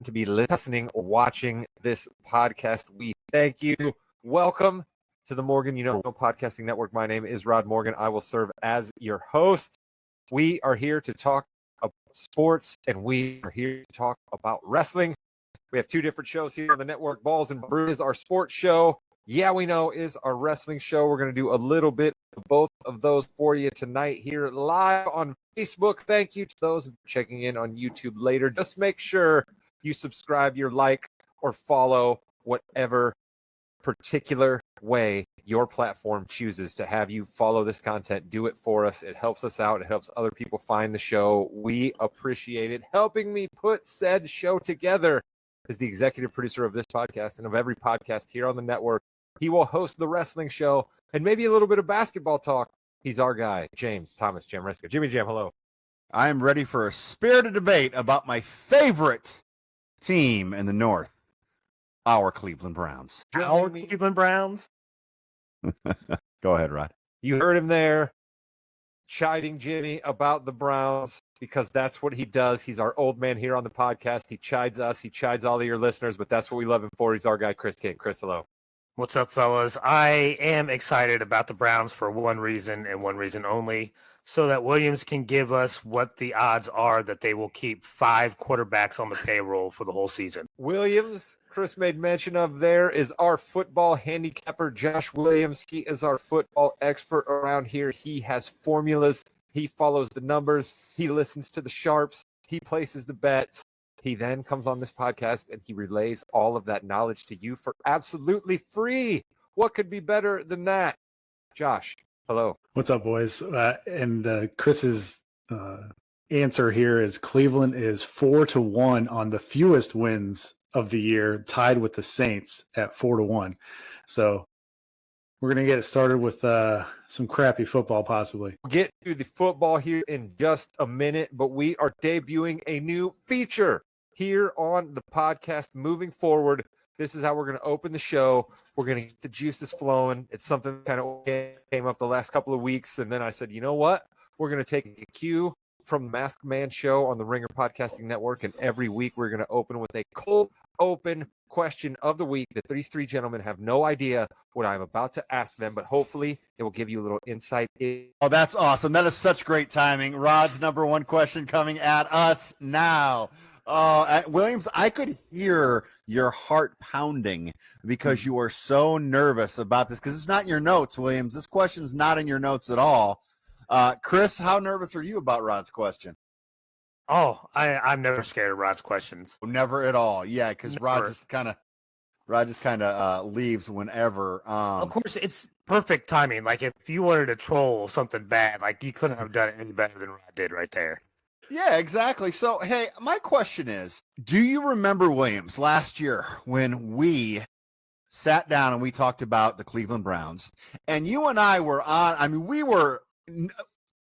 to be listening or watching this podcast. We thank you. Welcome to the Morgan Podcasting Network. My name is Rod Morgan. I will serve as your host. We are here to talk about sports, and we are here to talk about wrestling. We have two different shows here on the network. Balls and Brew is our sports show. Yeah, we know is our wrestling show. We're going to do a little bit of both of those for you tonight here live on Facebook. Thank you to those checking in on YouTube later. Just make sure you subscribe, you like, or follow whatever particular way your platform chooses to have you follow this content. Do it for us. It helps us out. It helps other people find the show. We appreciate it. Helping me put said show together is the executive producer of this podcast and of every podcast here on the network. He will host the wrestling show and maybe a little bit of basketball talk. He's our guy, James Thomas Jamriska. Jimmy Jam, hello. I am ready for a spirited debate about my favorite team in the North, our Cleveland Browns. Our Cleveland Browns? Go ahead, Rod. You heard him there chiding Jimmy about the Browns because that's what he does. He's our old man here on the podcast. He chides us. He chides all of your listeners, but that's what we love him for. He's our guy, Chris King. Chris, hello. What's up, fellas? I am excited about the Browns for one reason and one reason only, so that Williams can give us what the odds are that they will keep 5 quarterbacks on the payroll for the whole season. Williams, Chris made mention of there, is our football handicapper, Josh Williams. He is our football expert around here. He has formulas. He follows the numbers. He listens to the sharps. He places the bets. He then comes on this podcast and he relays all of that knowledge to you for absolutely free. What could be better than that? Josh, hello. What's up, boys? Chris's answer here is Cleveland is 4-1 on the fewest wins of the year, tied with the Saints at 4-1. So we're going to get it started with some crappy football, possibly. We'll get to the football here in just a minute, but we are debuting a new feature here on the podcast moving forward. This is how we're going to open the show. We're going to get the juices flowing. It's something that kind of came up the last couple of weeks, and then I said, you know what? We're going to take a cue from the Masked Man show on the Ringer Podcasting Network, and every week we're going to open with a cold open question of the week. These three gentlemen have no idea what I'm about to ask them, but hopefully it will give you a little insight. Oh, that's awesome. That is such great timing. Rod's number one question coming at us now. Williams, I could hear your heart pounding because you are so nervous about this because it's not in your notes, Williams. This question's not in your notes at all. Chris, how nervous are you about Rod's question? Oh, I'm never scared of Rod's questions. Never at all. Yeah, because Rod just kind of leaves whenever. Of course, it's perfect timing. Like if you wanted to troll something bad, like you couldn't have done it any better than Rod did right there. Yeah, exactly. So, hey, my question is, do you remember, Williams, last year when we sat down and we talked about the Cleveland Browns, and you and I were we were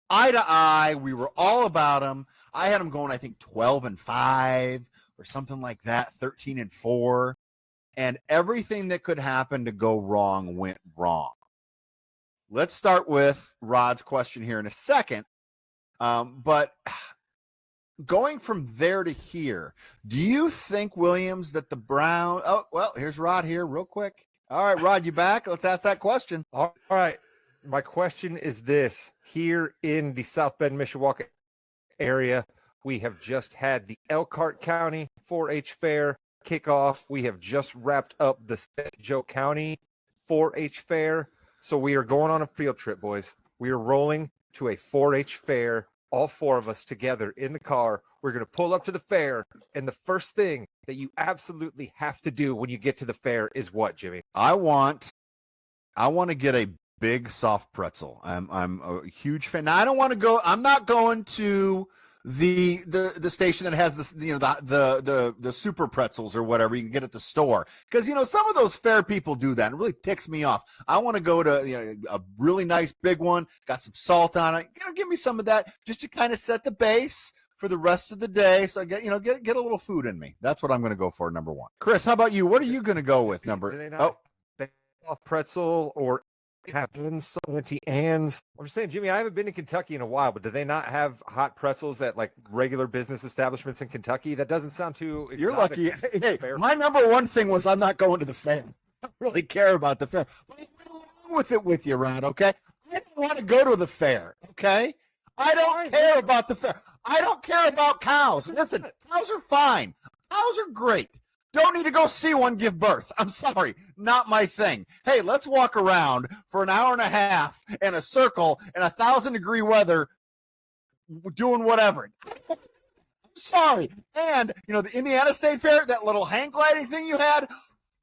eye to eye. We were all about them. I had them going, I think, 12-5 or something like that, 13-4. And everything that could happen to go wrong went wrong. Let's start with Rod's question here in a second. But going from there to here, do you think, Williams, that the Browns – oh, well, here's Rod here real quick. All right, Rod, you back? Let's ask that question. All right. My question is this. Here in the South Bend, Mishawaka area, we have just had the Elkhart County 4-H Fair kickoff. We have just wrapped up the St. Joe County 4-H Fair. So we are going on a field trip, boys. We are rolling to a 4-H Fair, all four of us together in the car. We're going to pull up to the fair, and the first thing that you absolutely have to do when you get to the fair is what, Jimmy? I want to get a big soft pretzel. I'm a huge fan. Now, I don't want to go. I'm not going to the station that has this, the super pretzels or whatever you can get at the store, because some of those fair people do that. It really ticks me off. I want to go to a really nice big one, got some salt on it. Give me some of that just to kind of set the base for the rest of the day. So get a little food in me. That's what I'm going to go for, number one. Chris, how about you? What are you going to go with? Off pretzel or have Auntie Anne's. I'm just saying, Jimmy, I haven't been to Kentucky in a while, but do they not have hot pretzels at like regular business establishments in Kentucky? That doesn't sound too exotic. You're lucky. Hey, my number one thing was I'm not going to the fair. I don't really care about the fair. But I went along with it with you, Ron, okay? I don't want to go to the fair, okay? I don't care about the fair. I don't care about cows. Listen, cows are fine. Cows are great. Don't need to go see one give birth. I'm sorry, not my thing. Hey, let's walk around for an hour and a half in a circle in 1,000-degree weather doing whatever. I'm sorry. And, the Indiana State Fair, that little hang gliding thing you had,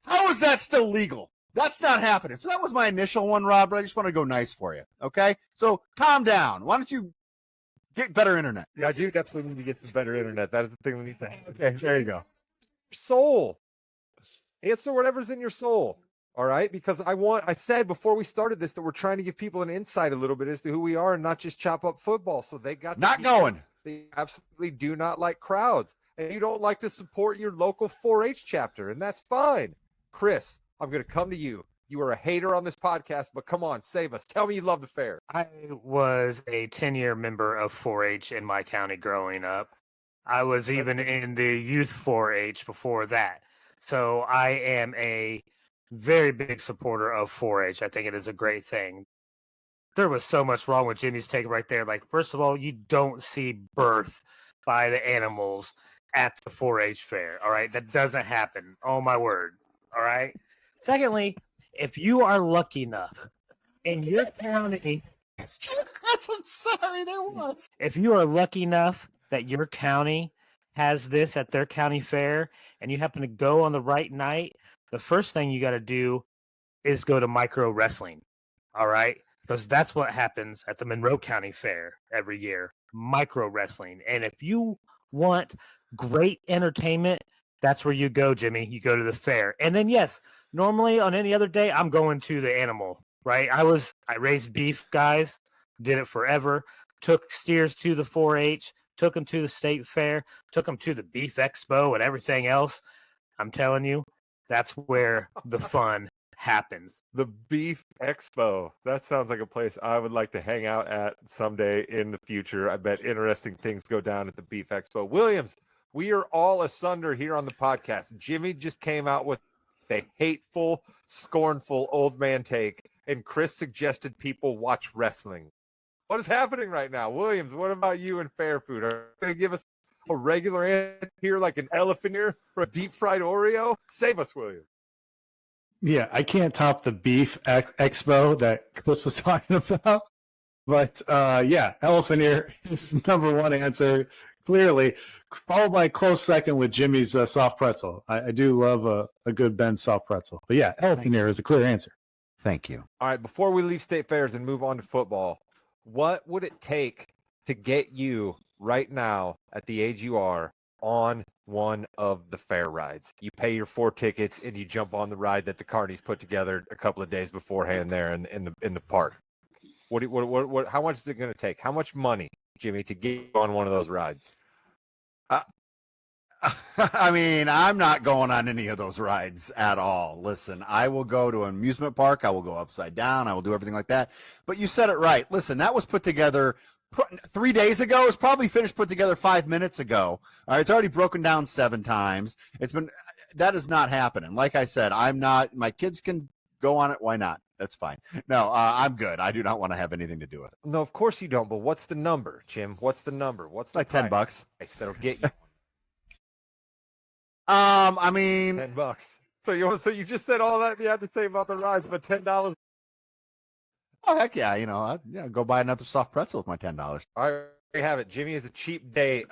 how is that still legal? That's not happening. So that was my initial one, Rob, but I just want to go nice for you, okay? So calm down. Why don't you get better internet? Yeah, I do definitely need to get some better internet. That is the thing we need to have. Okay, there you go. Soul. Answer whatever's in your soul. All right. Because I said before we started this that we're trying to give people an insight a little bit as to who we are and not just chop up football. So they got not going. They absolutely do not like crowds. And you don't like to support your local 4-H chapter, and that's fine. Chris, I'm going to come to you. You are a hater on this podcast, but come on, save us. Tell me you love the fair. I was a 10-year member of 4-H in my county growing up. I was even in the youth 4-H before that. So I am a very big supporter of 4-H. I think it is a great thing. There was so much wrong with Jimmy's take right there. Like, first of all, you don't see birth by the animals at the 4-H fair. All right. That doesn't happen. Oh, my word. All right. Secondly, if you are lucky enough in your county, I'm sorry, there was. If you are lucky enough that your county has this at their county fair and you happen to go on the right night, the first thing you got to do is go to micro wrestling. All right. Because that's what happens at the Monroe County Fair every year, micro wrestling. And if you want great entertainment, that's where you go, Jimmy. You go to the fair. And then, yes, normally on any other day, I'm going to the animal, right? I raised beef, guys, did it forever, took steers to the 4-H, took them to the state fair, took them to the beef expo and everything else. I'm telling you, that's where the fun happens. The Beef Expo. That sounds like a place I would like to hang out at someday in the future. I bet interesting things go down at the Beef Expo. Williams, we are all asunder here on the podcast. Jimmy just came out with a hateful, scornful old man take, and Chris suggested people watch wrestling. What is happening right now? Williams, what about you and fair food? Are you going to give us a regular answer here like an elephant ear for a deep fried Oreo? Save us, Williams. Yeah, I can't top the beef expo that Chris was talking about. But yeah, elephant ear is number one answer, clearly, followed by a close second with Jimmy's soft pretzel. I do love a good Ben's soft pretzel. But yeah, elephant ear is a clear answer. Thank you. All right, before we leave state fairs and move on to football, what would it take to get you right now at the age you are on one of the fair rides? You pay your 4 tickets and you jump on the ride that the carnies put together a couple of days beforehand there in the park. What how much is it going to take? How much money, Jimmy, to get you on one of those rides? I mean, I'm not going on any of those rides at all. Listen, I will go to an amusement park. I will go upside down. I will do everything like that. But you said it right. Listen, that was put together 3 days ago. It's probably finished put together 5 minutes ago. It's already broken down 7 times. That is not happening. Like I said, my kids can go on it. Why not? That's fine. No, I'm good. I do not want to have anything to do with it. No, of course you don't. But what's the number, Jim? What's the number? What's the like $10? That'll get you. I mean, $10. So you just said all that you had to say about the rides, but $10. Oh heck yeah! I'd go buy another soft pretzel with my $10. All right, there you have it. Jimmy is a cheap date.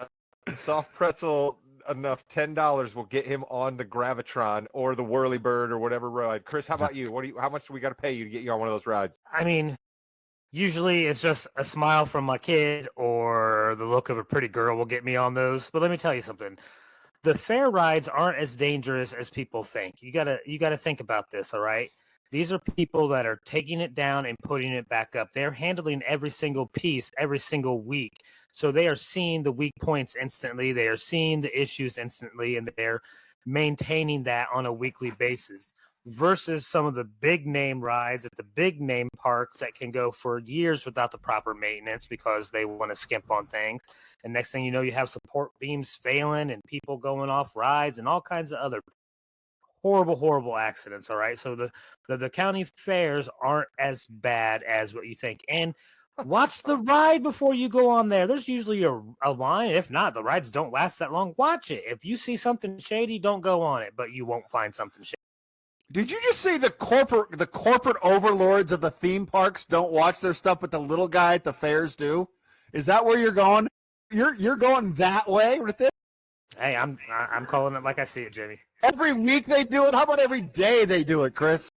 Soft pretzel enough $10 will get him on the Gravitron or the Whirlybird or whatever ride. Chris, how about you? How much do we got to pay you to get you on one of those rides? I mean, usually it's just a smile from my kid or the look of a pretty girl will get me on those. But let me tell you something. The fair rides aren't as dangerous as people think. You gotta think about this, all right? These are people that are taking it down and putting it back up. They're handling every single piece every single week. So they are seeing the weak points instantly. They are seeing the issues instantly, and they're maintaining that on a weekly basis. versus some of the big name rides at the big name parks that can go for years without the proper maintenance because they want to skimp on things. And next thing you know, you have support beams failing and people going off rides and all kinds of other horrible accidents. All right. So the county fairs aren't as bad as what you think. And watch the ride before you go on there. There's usually a line. If not, the rides don't last that long. Watch it. If you see something shady, don't go on it, but you won't find something shady. Did you just say the corporate overlords of the theme parks don't watch their stuff, but the little guy at the fairs do? Is that where you're going? You're going that way with this? Hey, I'm calling it like I see it, Jimmy. Every week they do it. How about every day they do it, Chris?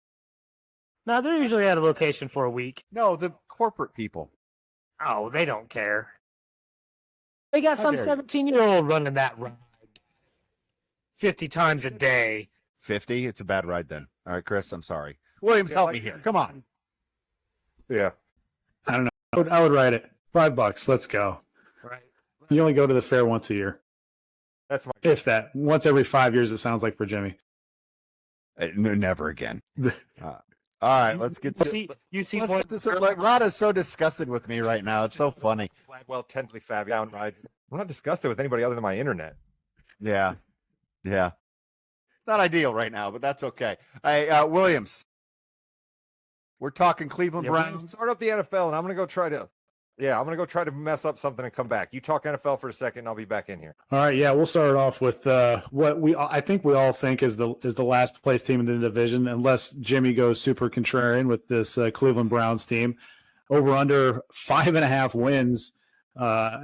No, they're usually at a location for a week. No, the corporate people. Oh, they don't care. They got some 17-year-old running that ride 50 times a day. 50? It's a bad ride then. All right, Chris, I'm sorry. Williams, help me here. Come on. Yeah. I don't know. I would ride it. $5. Let's go. Right. You only go to the fair once a year. That's my If that. Once every 5 years, it sounds like for Jimmy. No, never again. All right, let's get to you see let's get this. Like, Rod is so disgusted with me right now. It's so funny. Gladwell Tentley Fabian rides. I'm not disgusted with anybody other than my internet. Yeah. Not ideal right now, but that's okay. Hey, Williams, we're talking Cleveland Browns. Start up the NFL, and I'm going to go try to mess up something and come back. You talk NFL for a second, and I'll be back in here. All right, yeah, we'll start off with what I think we all think is the last place team in the division, unless Jimmy goes super contrarian with this Cleveland Browns team. Over under 5.5 wins.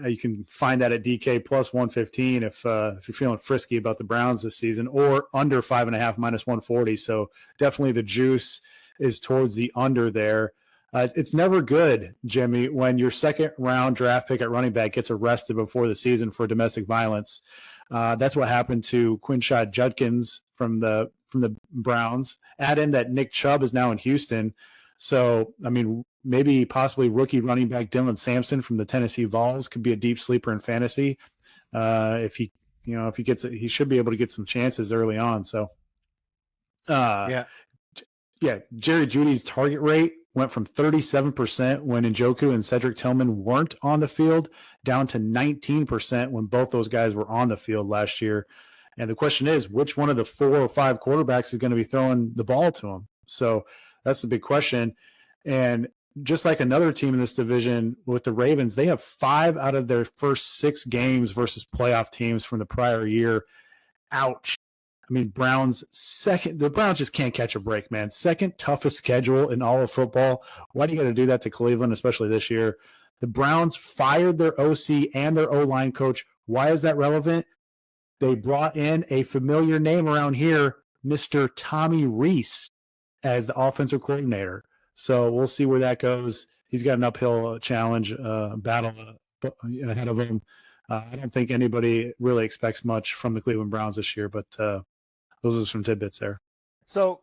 You can find that at DK plus 115 if you're feeling frisky about the Browns this season, or under 5.5 minus 140. So definitely the juice is towards the under there. It's never good, Jimmy, when your second round draft pick at running back gets arrested before the season for domestic violence. That's what happened to Quinshad Judkins from the Browns. Add in that Nick Chubb is now in Houston. So, I mean, maybe possibly rookie running back Dylan Sampson from the Tennessee Vols could be a deep sleeper in fantasy. If he gets it, he should be able to get some chances early on. So, Jerry Jeudy's target rate went from 37% when Njoku and Cedric Tillman weren't on the field down to 19% when both those guys were on the field last year. And the question is, which one of the 4 or 5 quarterbacks is going to be throwing the ball to him? So that's the big question. And just like another team in this division with the Ravens, they have 5 out of their first 6 games versus playoff teams from the prior year. Ouch. I mean, the Browns just can't catch a break, man. Second toughest schedule in all of football. Why do you got to do that to Cleveland, especially this year? The Browns fired their OC and their O-line coach. Why is that relevant? They brought in a familiar name around here, Mr. Tommy Rees, as the offensive coordinator. So we'll see where that goes. He's got an uphill challenge, battle ahead of him. I don't think anybody really expects much from the Cleveland Browns this year, but those are some tidbits there. So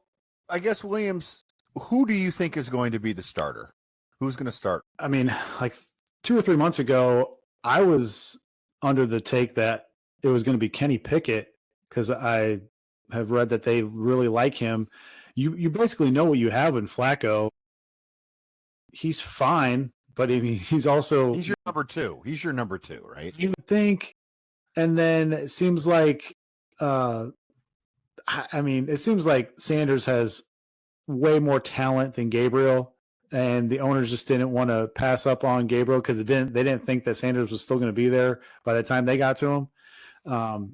I guess, Williams, who do you think is going to be the starter? Who's going to start? I mean, like 2 or 3 months ago, I was under the take that it was going to be Kenny Pickett because I have read that they really like him. You basically know what you have in Flacco. He's fine, but I mean, he's your number 2. He's your number 2, right? You would think. And then it seems like, it seems like Sanders has way more talent than Gabriel, and the owners just didn't want to pass up on Gabriel because they didn't think that Sanders was still going to be there by the time they got to him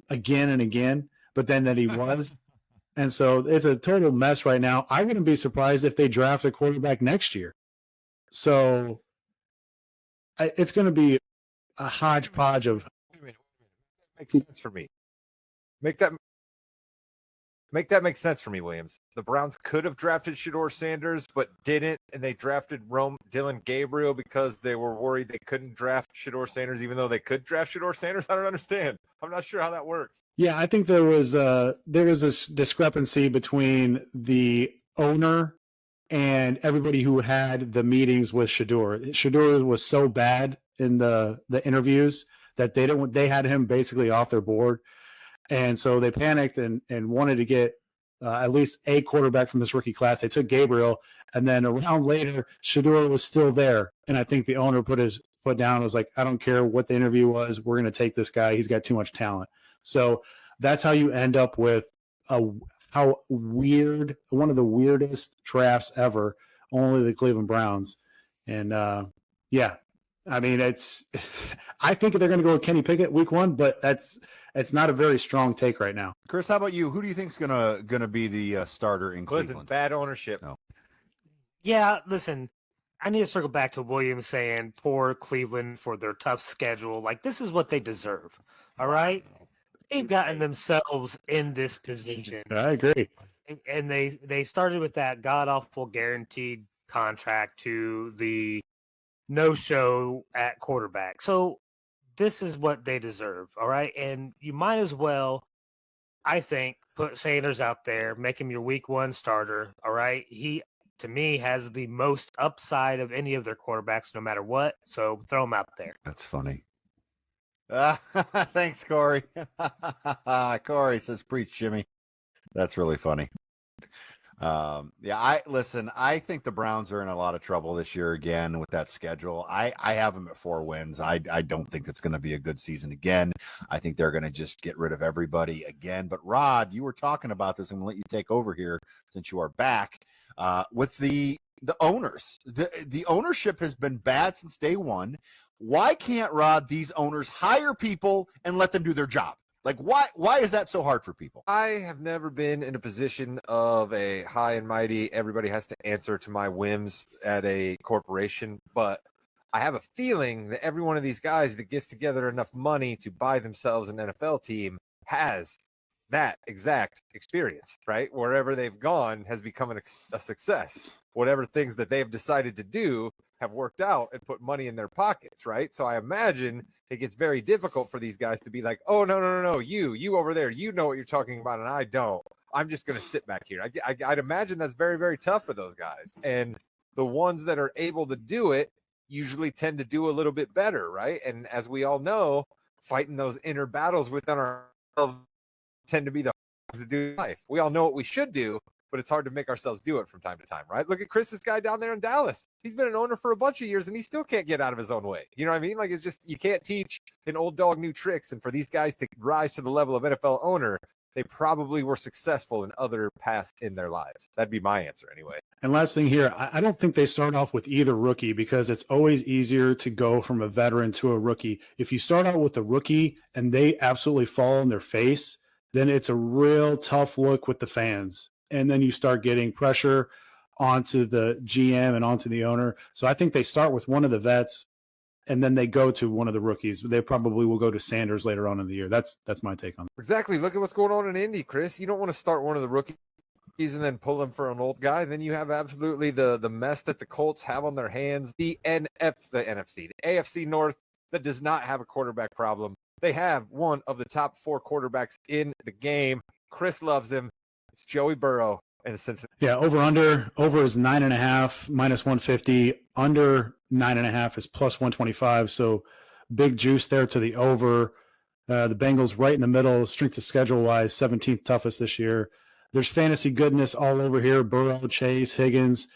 again and again. But then that he was. And so it's a total mess right now. I wouldn't be surprised if they draft a quarterback next year. So it's going to be a hodgepodge of. Wait a minute. Makes sense for me. Make that make sense for me, Williams. The Browns could have drafted Shedeur Sanders, but didn't, and they drafted Dylan Gabriel because they were worried they couldn't draft Shedeur Sanders, even though they could draft Shedeur Sanders. I don't understand. I'm not sure how that works. Yeah, I think there was this discrepancy between the owner and everybody who had the meetings with Shedeur. Shedeur was so bad in the interviews that they had him basically off their board. And so they panicked and wanted to get at least a quarterback from this rookie class. They took Gabriel, and then a round later, Shedeur was still there. And I think the owner put his foot down and was like, I don't care what the interview was. We're going to take this guy. He's got too much talent. So that's how you end up with one of the weirdest drafts ever, only the Cleveland Browns. And yeah, I mean, I think they're going to go with Kenny Pickett week 1, but it's not a very strong take right now. Chris, how about you? Who do you think is gonna be the starter in Cleveland? Listen, bad ownership. No. Yeah, listen, I need to circle back to Williams saying poor Cleveland for their tough schedule. Like, this is what they deserve, all right? They've gotten themselves in this position. I agree. And they started with that god-awful guaranteed contract to the no-show at quarterback. So this is what they deserve, all right? And you might as well, I think, put Sanders out there, make him your week 1 starter, all right? He, to me, has the most upside of any of their quarterbacks no matter what, so throw him out there. That's funny. Thanks, Corey. Corey says, preach, Jimmy. That's really funny. I think the Browns are in a lot of trouble this year again with that schedule. I have them at 4 wins. I don't think it's going to be a good season again. I think they're going to just get rid of everybody again. But Rod, you were talking about this. I'm going to let you take over here since you are back with the owners. The ownership has been bad since day one. Why can't, Rod, these owners hire people and let them do their job? Like, why is that so hard for people? I have never been in a position of a high and mighty, everybody has to answer to my whims at a corporation, but I have a feeling that every one of these guys that gets together enough money to buy themselves an NFL team has that exact experience, right? Wherever they've gone has become a success. Whatever things that they've decided to do have worked out and put money in their pockets, right? So I imagine it gets very difficult for these guys to be like, oh, no, you over there, you know what you're talking about, and I don't. I'm just going to sit back here. I'd imagine that's very, very tough for those guys. And the ones that are able to do it usually tend to do a little bit better, right? And as we all know, fighting those inner battles within ourselves tend to be the hardest to do in life. We all know what we should do, but it's hard to make ourselves do it from time to time, right? Look at Chris's guy down there in Dallas. He's been an owner for a bunch of years, and he still can't get out of his own way. You know what I mean? Like, it's just, you can't teach an old dog new tricks. And for these guys to rise to the level of NFL owner, they probably were successful in other paths in their lives. That'd be my answer anyway. And last thing here, I don't think they start off with either rookie because it's always easier to go from a veteran to a rookie. If you start out with a rookie and they absolutely fall on their face, then it's a real tough look with the fans. And then you start getting pressure onto the GM and onto the owner. So I think they start with one of the vets and then they go to one of the rookies. They probably will go to Sanders later on in the year. That's my take on it. Exactly. Look at what's going on in Indy, Chris. You don't want to start one of the rookies and then pull him for an old guy. Then you have absolutely the mess that the Colts have on their hands. The AFC North that does not have a quarterback problem. They have one of the top 4 quarterbacks in the game. Chris loves him. It's Joey Burrow and Cincinnati. Yeah, over is 9.5 minus 150. Under 9.5 is plus 125. So big juice there to the over. The Bengals right in the middle, strength of schedule wise, 17th toughest this year. There's fantasy goodness all over here. Burrow, Chase, Higgins,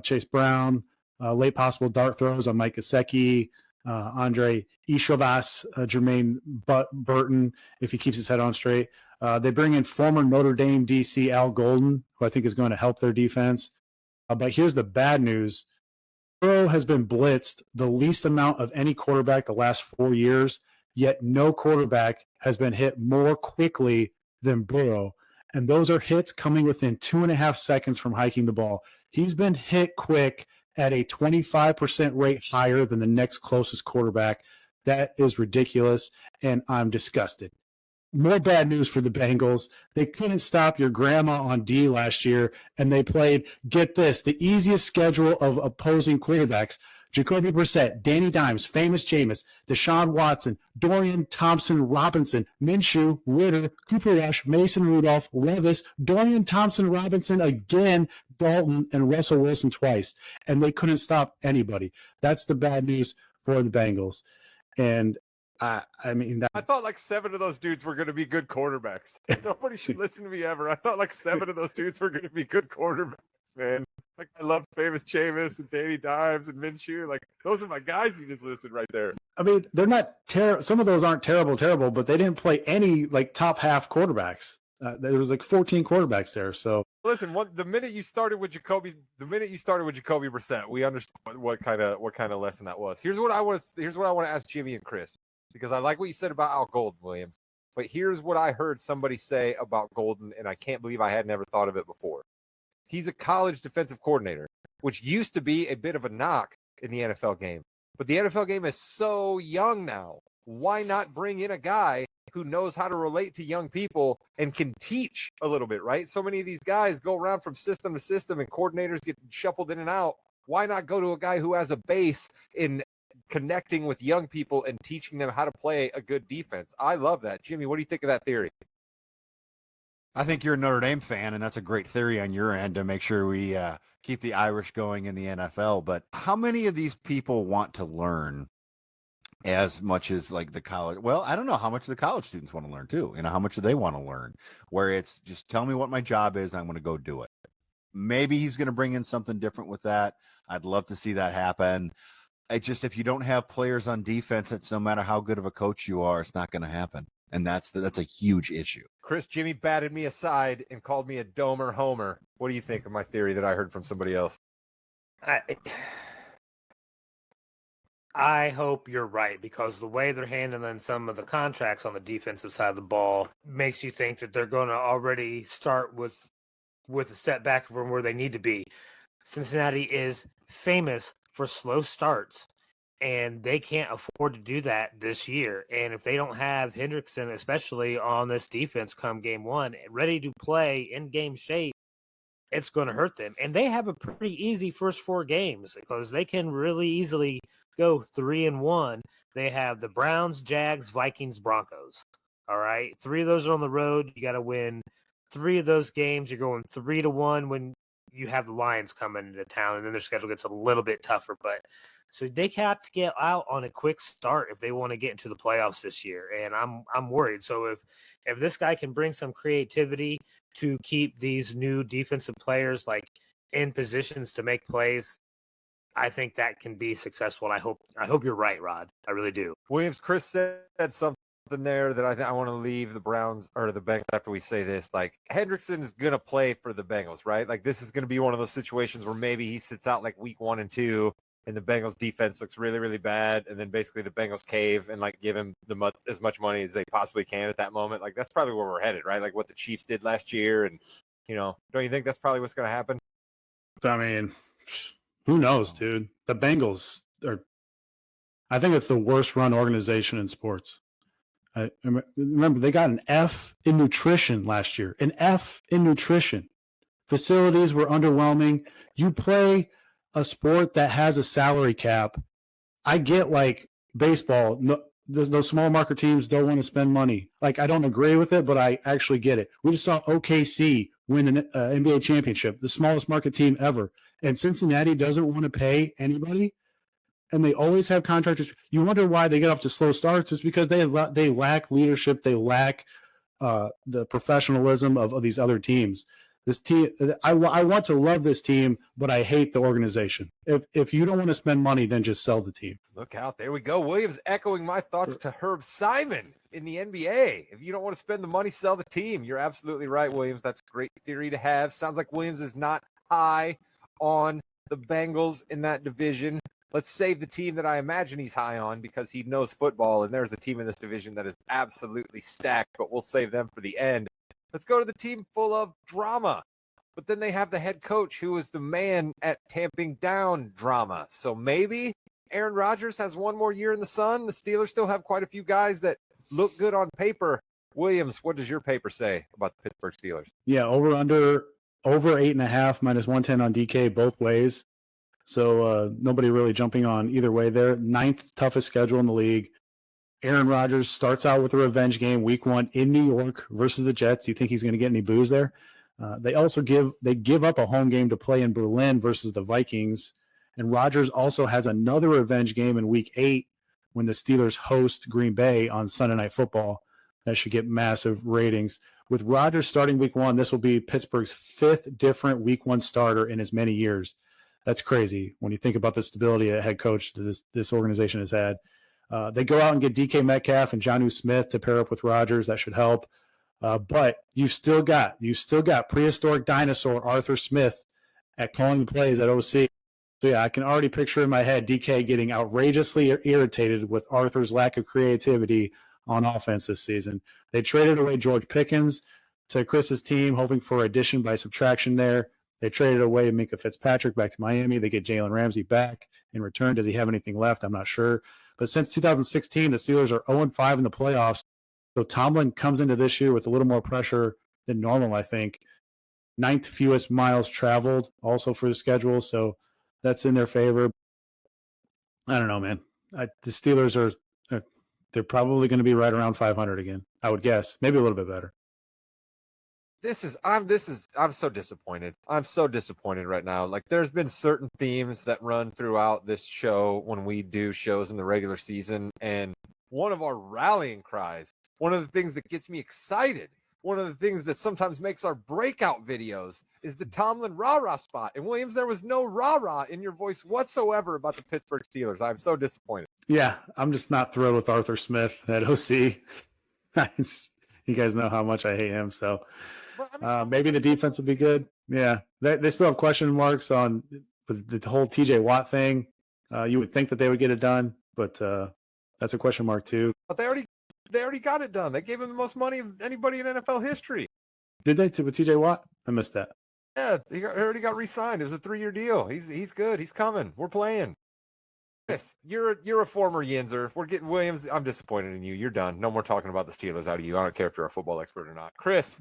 Chase Brown, late possible dart throws on Mike Gesicki, Andre Ishovas, Jermaine Burton, if he keeps his head on straight. They bring in former Notre Dame DC Al Golden, who I think is going to help their defense. But here's the bad news. Burrow has been blitzed the least amount of any quarterback the last 4 years, yet no quarterback has been hit more quickly than Burrow. And those are hits coming within 2.5 seconds from hiking the ball. He's been hit quick at a 25% rate higher than the next closest quarterback. That is ridiculous, and I'm disgusted. More bad news for the Bengals. They couldn't stop your grandma on D last year, and they played, get this, the easiest schedule of opposing quarterbacks. Jacoby Brissett, Danny Dimes, Famous Jameis, Deshaun Watson, Dorian Thompson-Robinson, Minshew, Ritter, Cooper Rush, Mason Rudolph, Levis, Dorian Thompson-Robinson again, Dalton, and Russell Wilson twice. And they couldn't stop anybody. That's the bad news for the Bengals. And I mean, I thought like 7 of those dudes were going to be good quarterbacks. Nobody should listen to me ever. I thought like 7 of those dudes were going to be good quarterbacks, man. Like I love famous Chavis and Danny Dimes and Minshew. Like those are my guys you just listed right there. I mean, they're not terrible. Some of those aren't terrible, but they didn't play any like top half quarterbacks. There was like 14 quarterbacks there. So listen, the minute you started with Jacoby Brissett, we understand what kind of lesson that was. Here's what I want to ask Jimmy and Chris, because I like what you said about Al Golden, Williams. But here's what I heard somebody say about Golden, and I can't believe I had never thought of it before. He's a college defensive coordinator, which used to be a bit of a knock in the NFL game. But the NFL game is so young now. Why not bring in a guy who knows how to relate to young people and can teach a little bit, right? So many of these guys go around from system to system and coordinators get shuffled in and out. Why not go to a guy who has a base in connecting with young people and teaching them how to play a good defense? I love that. Jimmy, what do you think of that theory? I think you're a Notre Dame fan, and that's a great theory on your end to make sure we keep the Irish going in the NFL. But how many of these people want to learn as much as like the college? Well, I don't know how much the college students want to learn too. How much do they want to learn? Where it's just tell me what my job is, I'm going to go do it. Maybe he's going to bring in something different with that. I'd love to see that happen. If you don't have players on defense, it's no matter how good of a coach you are, it's not going to happen. And that's a huge issue. Chris, Jimmy batted me aside and called me a domer homer. What do you think of my theory that I heard from somebody else? I hope you're right, because the way they're handling some of the contracts on the defensive side of the ball makes you think that they're going to already start with a setback from where they need to be. Cincinnati is famous for slow starts, and they can't afford to do that this year. And if they don't have Hendrickson, especially on this defense come game one, ready to play in game shape, it's going to hurt them. And they have a pretty easy first 4 games because they can really easily go 3-1. They have the Browns, Jags, Vikings, Broncos. All right. 3 of those are on the road. You got to win 3 of those games. You're going 3-1 when you have the Lions coming into town, and then their schedule gets a little bit tougher. But so they have to get out on a quick start if they want to get into the playoffs this year. And I'm worried. So if this guy can bring some creativity to keep these new defensive players like in positions to make plays, I think that can be successful. And I hope you're right, Rod. I really do. Williams, Chris said something there that I want to leave the Browns or the Bengals after we say this. Like Hendrickson is going to play for the Bengals, right? Like this is going to be one of those situations where maybe he sits out like week 1 and 2 and the Bengals defense looks really, really bad. And then basically the Bengals cave and like give him as much money as they possibly can at that moment. Like that's probably where we're headed, right? Like what the Chiefs did last year. And, don't you think that's probably what's going to happen? I mean, who knows, dude? The Bengals I think it's the worst run organization in sports. Remember, they got an F in nutrition last year. An F in nutrition. Facilities were underwhelming. You play a sport that has a salary cap. I get like baseball. No, those small market teams don't want to spend money. Like I don't agree with it, but I actually get it. We just saw OKC win an NBA championship, the smallest market team ever. And Cincinnati doesn't want to pay anybody. And they always have contractors. You wonder why they get off to slow starts. It's because they lack leadership. They lack the professionalism of these other teams. This team, I want to love this team, but I hate the organization. If you don't want to spend money, then just sell the team. Look out. There we go. Williams echoing my thoughts to Herb Simon in the NBA. If you don't want to spend the money, sell the team. You're absolutely right, Williams. That's a great theory to have. Sounds like Williams is not high on the Bengals in that division. Let's save the team that I imagine he's high on because he knows football, and there's a team in this division that is absolutely stacked, but we'll save them for the end. Let's go to the team full of drama. But then they have the head coach who is the man at tamping down drama. So maybe Aaron Rodgers has one more year in the sun. The Steelers still have quite a few guys that look good on paper. Williams, what does your paper say about the Pittsburgh Steelers? Yeah, over 8.5 minus 110 on DK both ways. So nobody really jumping on either way there. 9th toughest schedule in the league. Aaron Rodgers starts out with a revenge game week 1 in New York versus the Jets. You think he's going to get any boos there? They also give up a home game to play in Berlin versus the Vikings. And Rodgers also has another revenge game in week 8 when the Steelers host Green Bay on Sunday Night Football. That should get massive ratings. With Rodgers starting week 1, this will be Pittsburgh's 5th different week 1 starter in as many years. That's crazy when you think about the stability a head coach this organization has had. They go out and get DK Metcalf and Jonnu Smith to pair up with Rodgers. That should help. But you still got prehistoric dinosaur Arthur Smith at calling the plays at OC. So, yeah, I can already picture in my head DK getting outrageously irritated with Arthur's lack of creativity on offense this season. They traded away George Pickens to Chris's team, hoping for addition by subtraction there. They traded away Minkah Fitzpatrick back to Miami. They get Jalen Ramsey back in return. Does he have anything left? I'm not sure. But since 2016, the Steelers are 0-5 in the playoffs. So Tomlin comes into this year with a little more pressure than normal, I think. 9th fewest miles traveled also for the schedule. So that's in their favor. I don't know, man. The Steelers they're probably going to be right around 500 again, I would guess. Maybe a little bit better. I'm so disappointed. I'm so disappointed right now. Like, there's been certain themes that run throughout this show when we do shows in the regular season. And one of our rallying cries, one of the things that gets me excited, one of the things that sometimes makes our breakout videos is the Tomlin rah-rah spot. And Williams, there was no rah-rah in your voice whatsoever about the Pittsburgh Steelers. I'm so disappointed. Yeah, I'm just not thrilled with Arthur Smith at OC. You guys know how much I hate him. So maybe the defense will be good. Yeah, they still have question marks on the whole TJ Watt thing. You would think that they would get it done, but that's a question mark too. But they already got it done. They gave him the most money of anybody in NFL history. Did they with TJ Watt? I missed that. Yeah, he already got re-signed. It was a 3-year deal. He's good. He's coming. We're playing. Chris, you're a former Yinzer. We're getting Williams. I'm disappointed in you. You're done. No more talking about the Steelers out of you. I don't care if you're a football expert or not. Chris,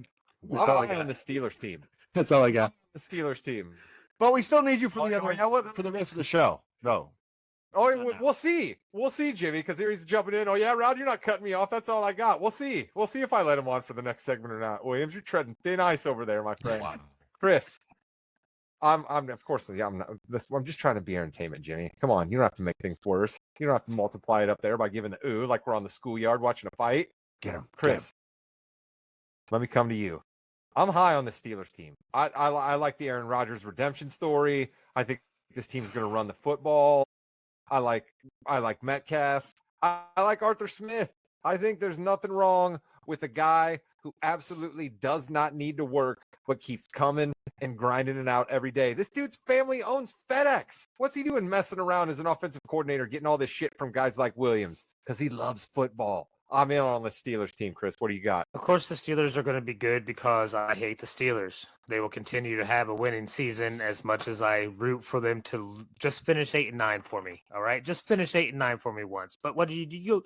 I'm on the Steelers team. That's all I got. The Steelers team. But we still need you for the rest of the show. No. Oh, we'll see. We'll see, Jimmy, because here he's jumping in. Oh, yeah, Rod, you're not cutting me off. That's all I got. We'll see. We'll see if I let him on for the next segment or not. Williams, you're treading thin ice over there, my friend. Wow. Chris, I'm of course, yeah, I'm just trying to be entertainment, Jimmy. Come on, you don't have to make things worse. You don't have to multiply it up there by giving the ooh like we're on the schoolyard watching a fight. Get him, Chris. Let me come to you. I'm high on the Steelers team. I like the Aaron Rodgers redemption story. I think this team's going to run the football. I like Metcalf. I like Arthur Smith. I think there's nothing wrong with a guy who absolutely does not need to work, but keeps coming and grinding it out every day. This dude's family owns FedEx. What's he doing messing around as an offensive coordinator, getting all this shit from guys like Williams? Because he loves football. I'm in on the Steelers team, Chris. What do you got? Of course, the Steelers are going to be good because I hate the Steelers. They will continue to have a winning season as much as I root for them to just finish 8-9 for me. All right, just finish 8-9 for me once. But what do? You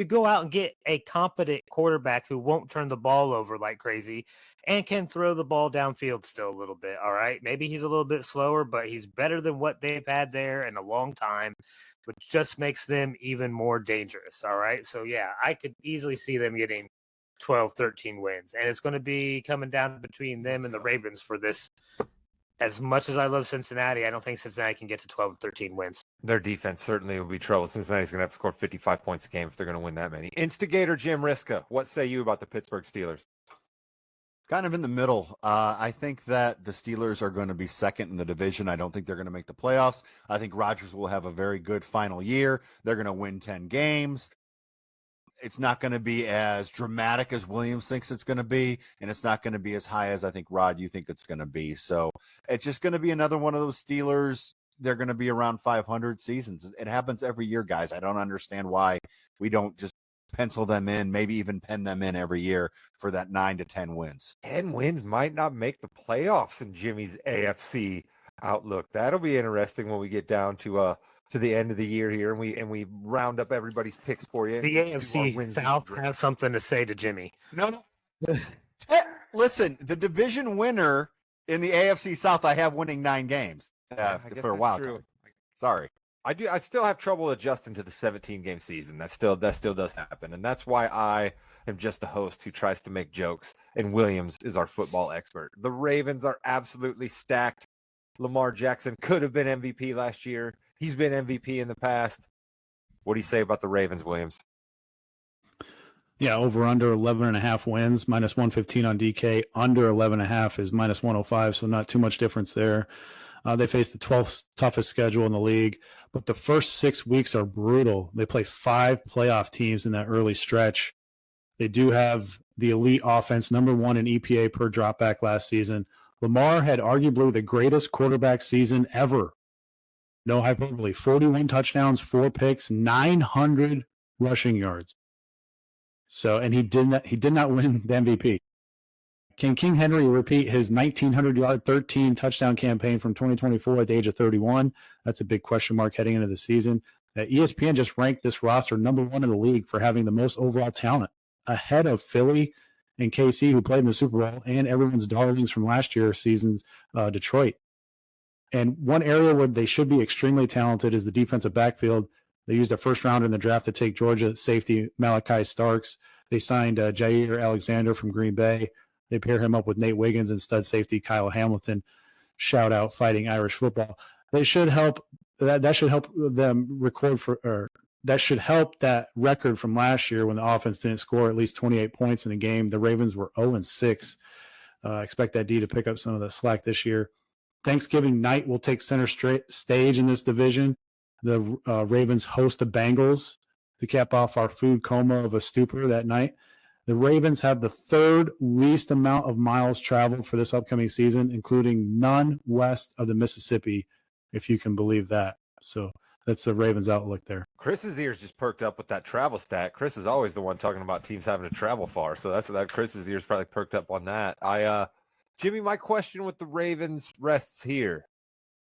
go out and get a competent quarterback who won't turn the ball over like crazy and can throw the ball downfield still a little bit. All right, maybe he's a little bit slower, but he's better than what they've had there in a long time, which just makes them even more dangerous. All right. So, yeah, I could easily see them getting 12, 13 wins. And it's going to be coming down between them and the Ravens for this. As much as I love Cincinnati, I don't think Cincinnati can get to 12, 13 wins. Their defense certainly will be trouble. Cincinnati's going to have to score 55 points a game if they're going to win that many. Instigator Jim Riska, what say you about the Pittsburgh Steelers? Kind of in the middle. I think that the Steelers are going to be second in the division. I don't think they're going to make the playoffs. I think Rodgers will have a very good final year. They're going to win 10 games. It's not going to be as dramatic as Williams thinks it's going to be, and it's not going to be as high as I think, Rod, you think it's going to be. So it's just going to be another one of those Steelers. They're going to be around 500 seasons. It happens every year, guys. I don't understand why we don't just pencil them in, maybe even pen them in every year for that 9 to 10 wins. 10 wins might not make the playoffs in Jimmy's AFC outlook. That'll be interesting when we get down to the end of the year here and we round up everybody's picks for you. The AFC South has something to say to Jimmy. No. Listen, the division winner in the AFC South, I have winning 9 games for a while. Sorry. I still have trouble adjusting to the 17-game season. That still does happen. And that's why I am just the host who tries to make jokes, and Williams is our football expert. The Ravens are absolutely stacked. Lamar Jackson could have been MVP last year. He's been MVP in the past. What do you say about the Ravens, Williams? Yeah, over under 11.5 wins, minus 115 on DK. Under 11.5 is minus 105, so not too much difference there. They face the 12th toughest schedule in the league, but the first 6 weeks are brutal. They play 5 playoff teams in that early stretch. They do have the elite offense, number 1 in EPA per dropback last season. Lamar had arguably the greatest quarterback season ever. No hyperbole. 41 touchdowns, 4 picks, 900 rushing yards. So, and he did not win the MVP. Can King Henry repeat his 1,900-yard, 13-touchdown campaign from 2024 at the age of 31? That's a big question mark heading into the season. ESPN just ranked this roster number 1 in the league for having the most overall talent, ahead of Philly and KC, who played in the Super Bowl, and everyone's darlings from last year's season's Detroit. And one area where they should be extremely talented is the defensive backfield. They used a first rounder in the draft to take Georgia safety Malachi Starks. They signed Jair Alexander from Green Bay. They pair him up with Nate Wiggins and stud safety Kyle Hamilton. Shout out Fighting Irish Football. They should help. That should help them that should help that record from last year when the offense didn't score at least 28 points in a game. The Ravens were 0-6. Expect that D to pick up some of the slack this year. Thanksgiving night will take center stage in this division. The Ravens host the Bengals to cap off our food coma of a stupor that night. The Ravens have the 3rd least amount of miles traveled for this upcoming season, including none west of the Mississippi, if you can believe that. So that's the Ravens outlook there. Chris's ears just perked up with that travel stat. Chris is always the one talking about teams having to travel far, so that's that. Chris's ears probably perked up on that. Jimmy, my question with the Ravens rests here.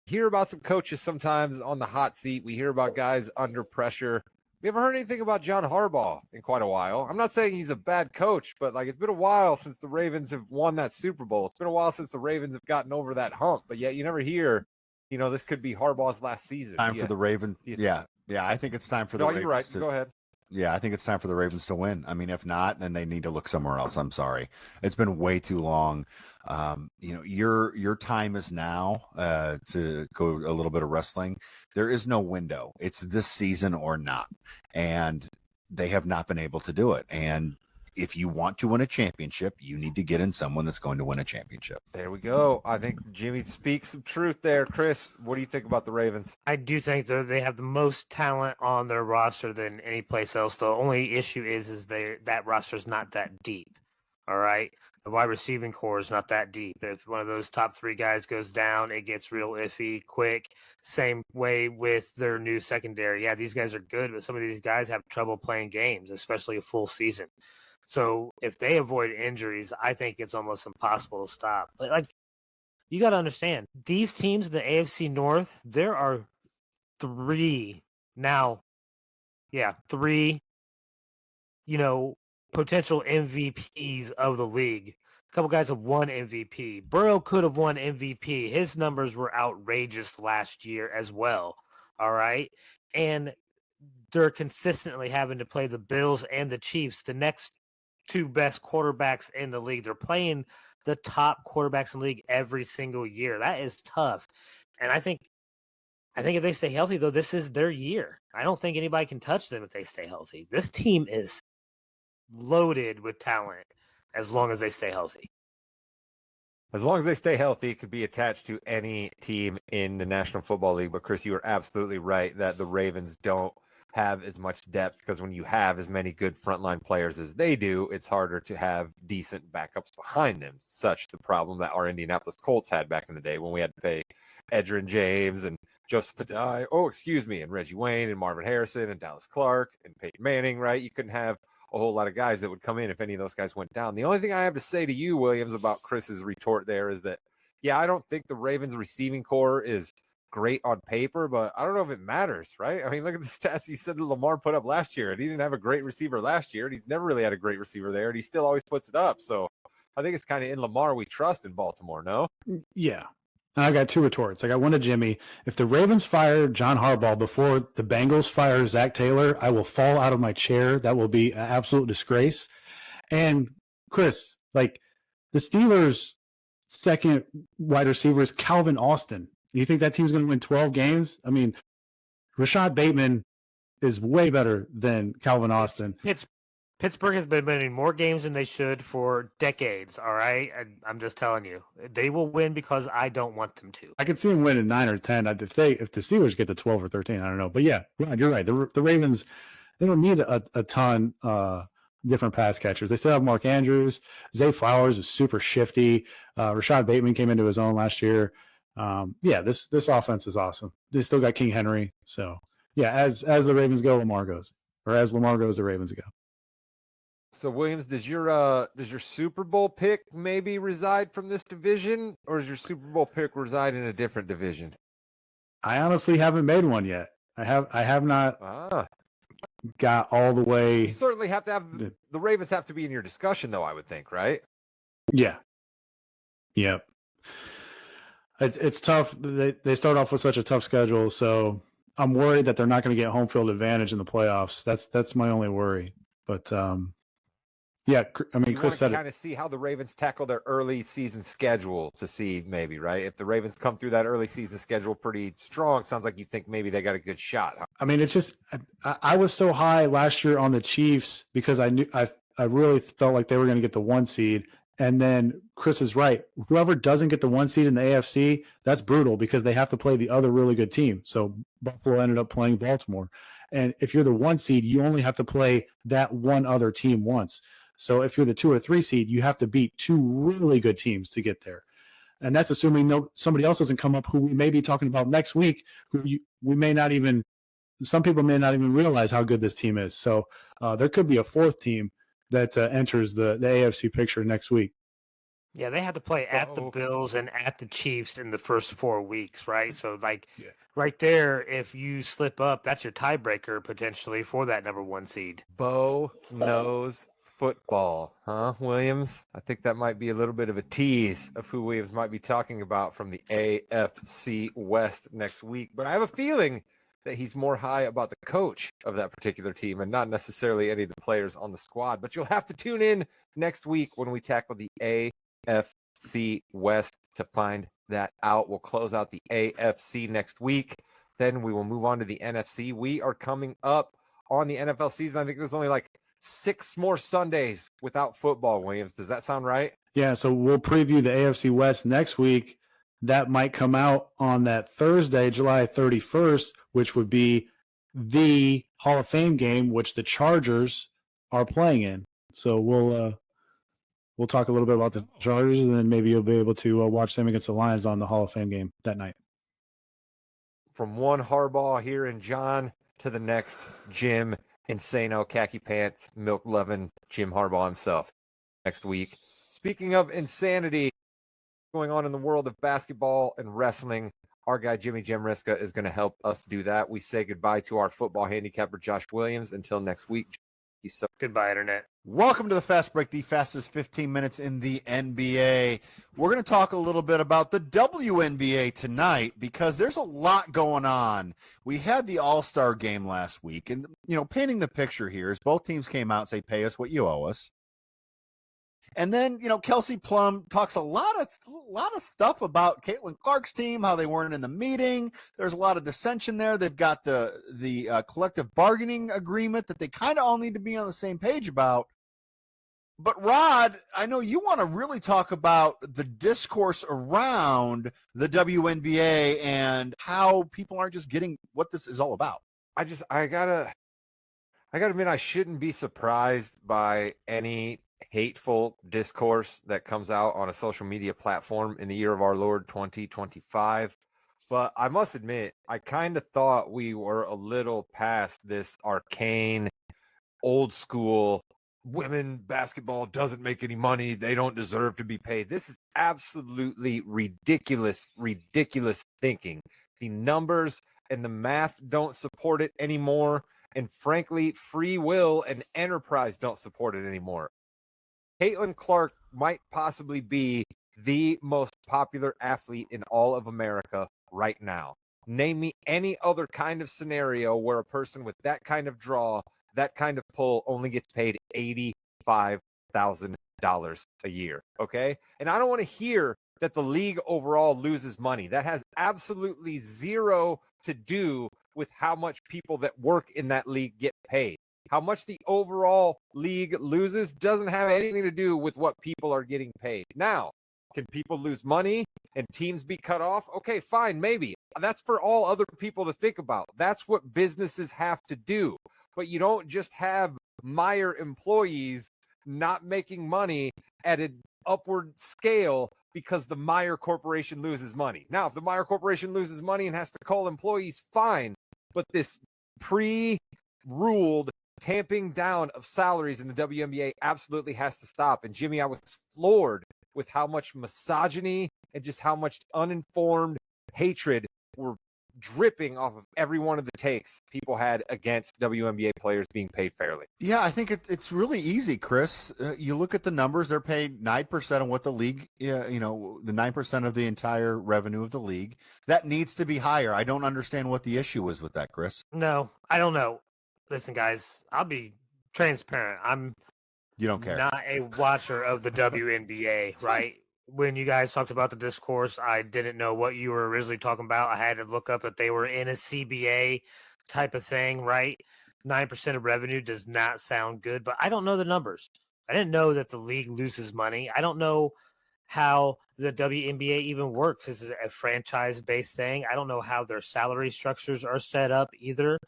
Hear about some coaches sometimes on the hot seat. We hear about guys under pressure. We haven't heard anything about John Harbaugh in quite a while. I'm not saying he's a bad coach, but it's been a while since the Ravens have won that Super Bowl. It's been a while since the Ravens have gotten over that hump, but yet you never hear, this could be Harbaugh's last season. Time for the Ravens. Yeah. I think it's time for the Ravens. You're right. Go ahead. Yeah, I think it's time for the Ravens to win. I mean, if not, then they need to look somewhere else. I'm sorry. It's been way too long. Your time is now to go a little bit of wrestling. There is no window. It's this season or not. And they have not been able to do it. And if you want to win a championship, you need to get in someone that's going to win a championship. There we go. I think Jimmy speaks some truth there. Chris, what do you think about the Ravens? I do think that they have the most talent on their roster than any place else. The only issue is that roster is not that deep. All right. The wide receiving core is not that deep. If one of those top 3 guys goes down, it gets real iffy quick. Same way with their new secondary. Yeah, these guys are good, but some of these guys have trouble playing games, especially a full season. So if they avoid injuries, I think it's almost impossible to stop. But you got to understand, these teams in the AFC North, there are 3 now. Yeah, 3, potential MVPs of the league. A couple guys have won MVP. Burrow could have won MVP. His numbers were outrageous last year as well. All right. And they're consistently having to play the Bills and the Chiefs, the next 2 best quarterbacks in the league. They're playing the top quarterbacks in the league every single year. That is tough. And I think if they stay healthy, though, this is their year. I don't think anybody can touch them if they stay healthy. This team is loaded with talent as long as they stay healthy. As long as they stay healthy, it could be attached to any team in the National Football League. But, Chris, you are absolutely right that the Ravens don't have as much depth, because when you have as many good frontline players as they do, it's harder to have decent backups behind them. Such the problem that our Indianapolis Colts had back in the day when we had to pay Edgerrin James and Joseph Adai, and Reggie Wayne and Marvin Harrison and Dallas Clark and Peyton Manning, right? You couldn't have a whole lot of guys that would come in if any of those guys went down. The only thing I have to say to you, Williams, about Chris's retort there is that, yeah, I don't think the Ravens receiving core is great on paper, but I don't know if it matters, right? I mean, look at the stats he said that Lamar put up last year, and he didn't have a great receiver last year, and he's never really had a great receiver there, and he still always puts it up. So I think it's kind of in Lamar we trust in Baltimore, no? Yeah. And I got 2 retorts. I got one to Jimmy. If the Ravens fire John Harbaugh before the Bengals fire Zach Taylor, I will fall out of my chair. That will be an absolute disgrace. And Chris, the Steelers' second wide receiver is Calvin Austin. You think that team's going to win 12 games? I mean, Rashad Bateman is way better than Calvin Austin. Pittsburgh has been winning more games than they should for decades. All right, I'm just telling you, they will win because I don't want them to. I could see them winning 9 or 10 if the Steelers get to 12 or 13. I don't know, but yeah, you're right. The Ravens, they don't need a ton different pass catchers. They still have Mark Andrews. Zay Flowers is super shifty. Rashad Bateman came into his own last year. This offense is awesome. They still got King Henry. So yeah, as the Ravens go, Lamar goes, or as Lamar goes, the Ravens go. So Williams, does your Super Bowl pick maybe reside from this division, or does your Super Bowl pick reside in a different division? I honestly haven't made one yet. I have not got all the way. You certainly have to have the Ravens have to be in your discussion, though. I would think, right? Yeah. Yep. It's tough. They start off with such a tough schedule, so I'm worried that they're not going to get home field advantage in the playoffs. That's my only worry. But yeah, I mean, Chris said kind of see how the Ravens tackle their early season schedule to see maybe, right? If the Ravens come through that early season schedule pretty strong, sounds like you think maybe they got a good shot. Huh? I mean, it's just I was so high last year on the Chiefs because I really felt like they were going to get the 1 seed. And then Chris is right. Whoever doesn't get the 1 seed in the AFC, that's brutal because they have to play the other really good team. So Buffalo ended up playing Baltimore. And if you're the 1 seed, you only have to play that one other team once. So if you're the 2 or 3 seed, you have to beat 2 really good teams to get there. And that's assuming somebody else doesn't come up who we may be talking about next week, some people may not even realize how good this team is. So there could be a 4th team that enters the AFC picture next week. Yeah, they have to play at the Bills and at the Chiefs in the first 4 weeks, right? So, right there, if you slip up, that's your tiebreaker potentially for that number 1 seed. Bo knows football, huh, Williams? I think that might be a little bit of a tease of who Williams might be talking about from the AFC West next week. But I have a feeling that he's more high about the coach of that particular team and not necessarily any of the players on the squad. But you'll have to tune in next week when we tackle the AFC West to find that out. We'll close out the AFC next week. Then we will move on to the NFC. We are coming up on the NFL season. I think there's only 6 more Sundays without football, Williams. Does that sound right? Yeah, so we'll preview the AFC West next week. That might come out on that Thursday, July 31st, which would be the Hall of Fame game, which the Chargers are playing in. So we'll talk a little bit about the Chargers, and then maybe you'll be able to watch them against the Lions on the Hall of Fame game that night. From one Harbaugh here in John to the next Jim Insano, khaki pants, milk loving Jim Harbaugh himself next week. Speaking of insanity going on in the world of basketball and wrestling, our guy Jimmy Jamriska is going to help us do that. We say goodbye to our football handicapper Josh Williams until next week. So goodbye, Internet. Welcome to the Fast Break, the fastest 15 minutes in the NBA. We're going to talk a little bit about the WNBA tonight because there's a lot going on. We had the All-Star game last week, and, painting the picture here is both teams came out and say, pay us what you owe us. And then, Kelsey Plum talks a lot of stuff about Caitlin Clark's team, how they weren't in the meeting. There's a lot of dissension there. They've got the collective bargaining agreement that they kind of all need to be on the same page about. But Rod, I know you want to really talk about the discourse around the WNBA and how people aren't just getting what this is all about. I gotta admit, I shouldn't be surprised by any hateful discourse that comes out on a social media platform in the year of our Lord 2025. But I must admit, I kind of thought we were a little past this arcane, old school, women basketball doesn't make any money. They don't deserve to be paid. This is absolutely ridiculous thinking. The numbers and the math don't support it anymore. And frankly, free will and enterprise don't support it anymore. Caitlin Clark might possibly be the most popular athlete in all of America right now. Name me any other kind of scenario where a person with that kind of draw, that kind of pull only gets paid $85,000 a year, okay? And I don't want to hear that the league overall loses money. That has absolutely zero to do with how much people that work in that league get paid. How much the overall league loses doesn't have anything to do with what people are getting paid. Now, can people lose money and teams be cut off? Okay, fine, maybe. That's for all other people to think about. That's what businesses have to do. But you don't just have Meyer employees not making money at an upward scale because the Meyer Corporation loses money. Now, if the Meyer Corporation loses money and has to call employees, fine. But this pre-ruled tamping down of salaries in the WNBA absolutely has to stop. And Jimmy, I was floored with how much misogyny and just how much uninformed hatred were dripping off of every one of the takes people had against WNBA players being paid fairly. Yeah, I think it's really easy, Chris. You look at the numbers; they're paid 9% of what the league, the 9% of the entire revenue of the league. That needs to be higher. I don't understand what the issue is with that, Chris. No, I don't know. Listen, guys, I'll be transparent. You don't care. Not a watcher of the WNBA, right? When you guys talked about the discourse, I didn't know what you were originally talking about. I had to look up that they were in a CBA type of thing, right? 9% of revenue does not sound good, but I don't know the numbers. I didn't know that the league loses money. I don't know how the WNBA even works. This is a franchise-based thing. I don't know how their salary structures are set up either.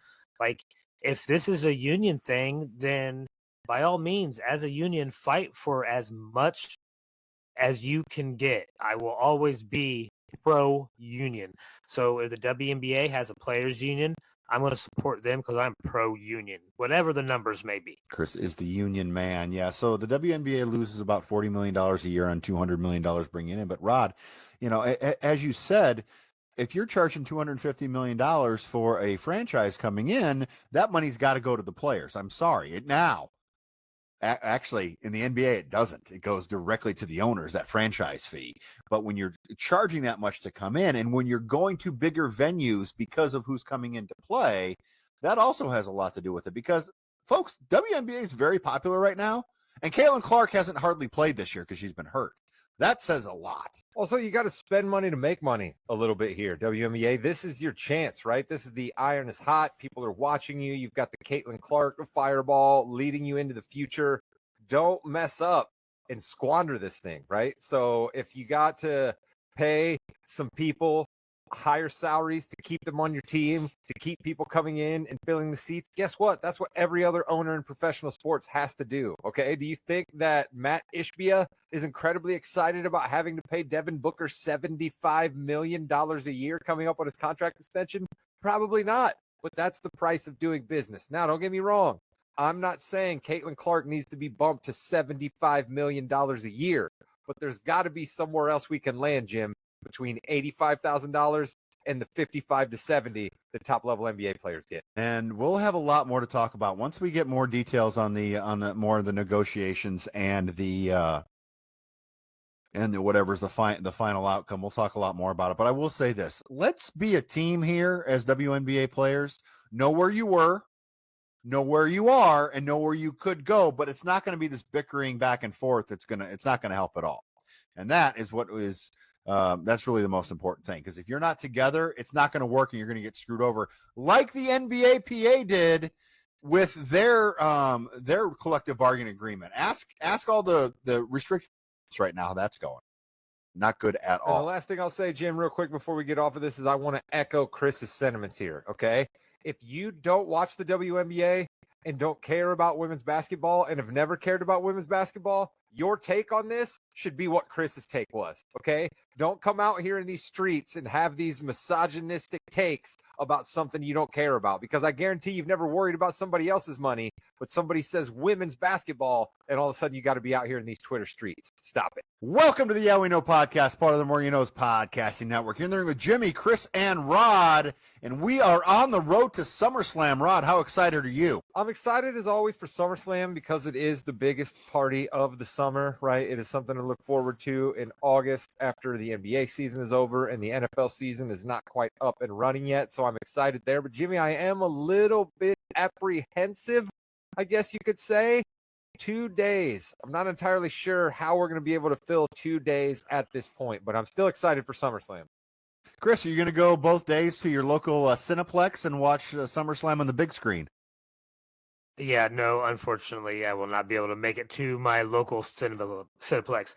Like, if this is a union thing, then by all means, as a union, fight for as much as you can get. I will always be pro-union. So if the WNBA has a players' union, I'm going to support them because I'm pro-union, whatever the numbers may be. Chris is the union man. Yeah, so the WNBA loses about $40 million a year on $200 million bringing in. But Rod, as you said, if you're charging $250 million for a franchise coming in, that money's got to go to the players. I'm sorry. Actually, in the NBA, it doesn't. It goes directly to the owners, that franchise fee. But when you're charging that much to come in, and when you're going to bigger venues because of who's coming into play, that also has a lot to do with it. Because, folks, WNBA is very popular right now, and Caitlin Clark hasn't hardly played this year because she's been hurt. That says a lot. Also, you got to spend money to make money a little bit here, WNBA. This is your chance, right? This is the iron is hot. People are watching you. You've got the Caitlin Clark fireball leading you into the future. Don't mess up and squander this thing, right? So if you got to pay some people higher salaries to keep them on your team, to keep people coming in and filling the seats, guess what? That's what every other owner in professional sports has to do, okay? Do you think that Matt Ishbia is incredibly excited about having to pay Devin Booker $75 million a year coming up on his contract extension? Probably not, but that's the price of doing business. Now, don't get me wrong. I'm not saying Caitlin Clark needs to be bumped to $75 million a year, but there's got to be somewhere else we can land, Jim, between $85,000 and the 55 to 70 the top level NBA players get. And we'll have a lot more to talk about once we get more details on the more of the negotiations and the whatever's the final outcome. We'll talk a lot more about it. But I will say this: let's be a team here as WNBA players. Know where you were, know where you are, and know where you could go. But it's not going to be this bickering back and forth. It's not going to help at all. And that is what is. That's really the most important thing, because if you're not together, it's not going to work and you're going to get screwed over like the NBAPA did with their collective bargaining agreement. Ask all the restrictions right now how that's going. Not good at all. And the last thing I'll say, Jim, real quick before we get off of this, is I want to echo Chris's sentiments here, okay? If you don't watch the WNBA and don't care about women's basketball and have never cared about women's basketball, your take on this should be what Chris's take was, okay? Don't come out here in these streets and have these misogynistic takes about something you don't care about, because I guarantee you've never worried about somebody else's money, but somebody says women's basketball, and all of a sudden you got to be out here in these Twitter streets. Stop it. Welcome to the Yeah We Know podcast, part of the More You Know's podcasting network. You're in there with Jimmy, Chris, and Rod, and we are on the road to Summerslam. Rod, how excited are you? I'm excited as always for Summerslam because it is the biggest party of the summer, right? It is something to look forward to in August after the NBA season is over and the NFL season is not quite up and running yet. So I'm excited there. But Jimmy, I am a little bit apprehensive, I guess you could say. 2 days. I'm not entirely sure how we're going to be able to fill 2 days at this point, but I'm still excited for SummerSlam. Chris, are you going to go both days to your local Cineplex and watch SummerSlam on the big screen? Yeah, no, unfortunately, I will not be able to make it to my local Cineplex.